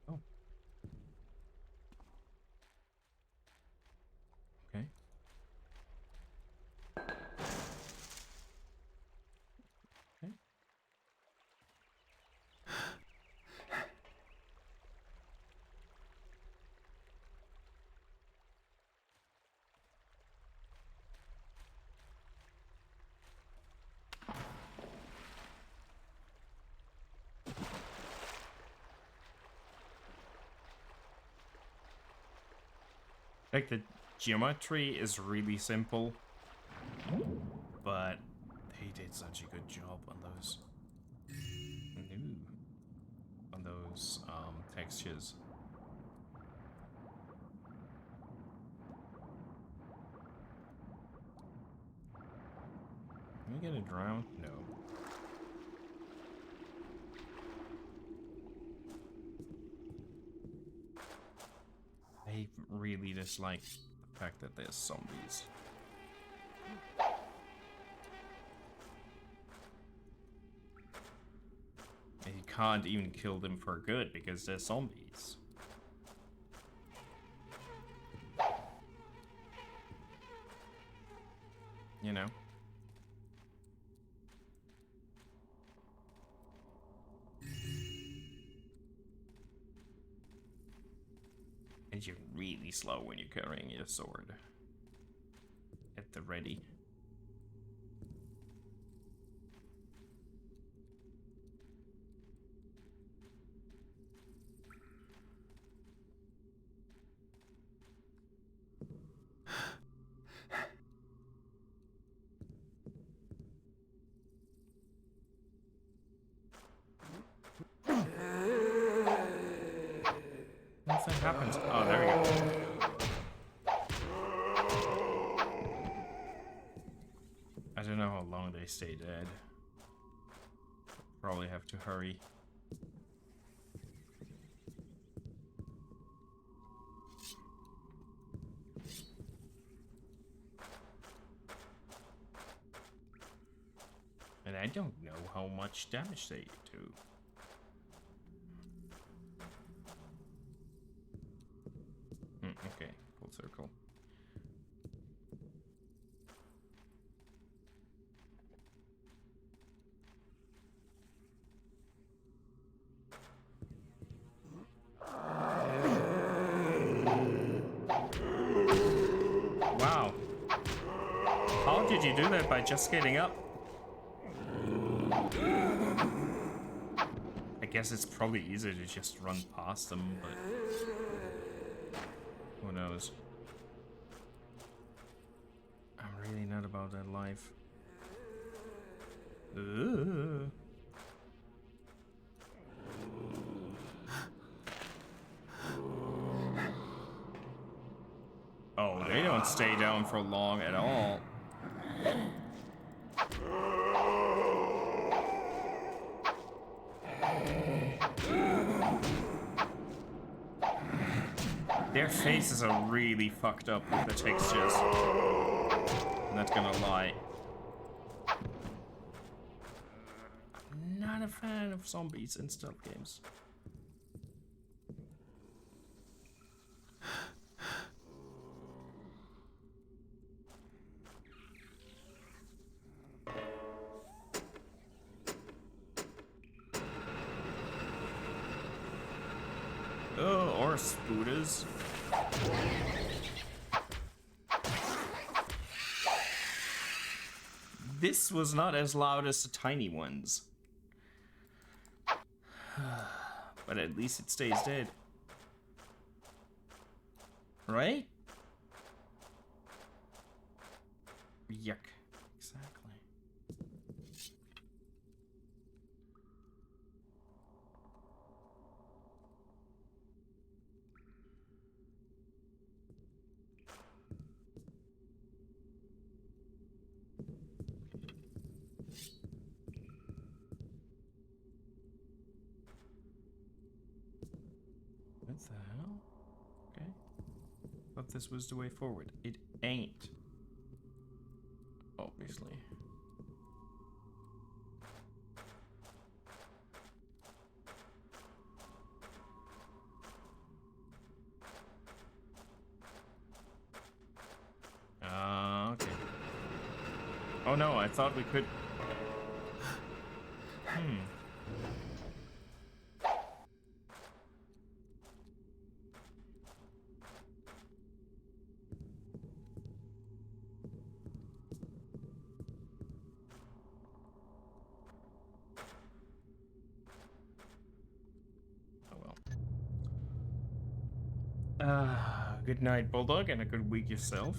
Oh. Okay. Like, the geometry is really simple, but they did such a good job on those. On those textures. Can we get it drowned? No. I really dislike the fact that there's zombies. And you can't even kill them for good because they're zombies. You know? And you're really slow when you're carrying your sword. At the ready. Nothing happens. Oh, there we go. I don't know how long they stay dead. Probably have to hurry. And I don't know how much damage they do. Okay, full circle. Wow. How did you do that by just getting up? I guess it's probably easier to just run past them, but who knows? I'm really not about that life. Ugh. Oh, they don't stay down for long at all. Their faces are really fucked up with the textures. I'm not gonna lie. I'm not a fan of zombies in stealth games. Oh, or spooters. This was not as loud as the tiny ones. But at least it stays dead. Right? Yuck. Exactly. What the hell? Okay. Thought this was the way forward. It ain't. Obviously. Okay. Oh no, I thought we could... Oh well. Good night, Bulldog, and a good week yourself.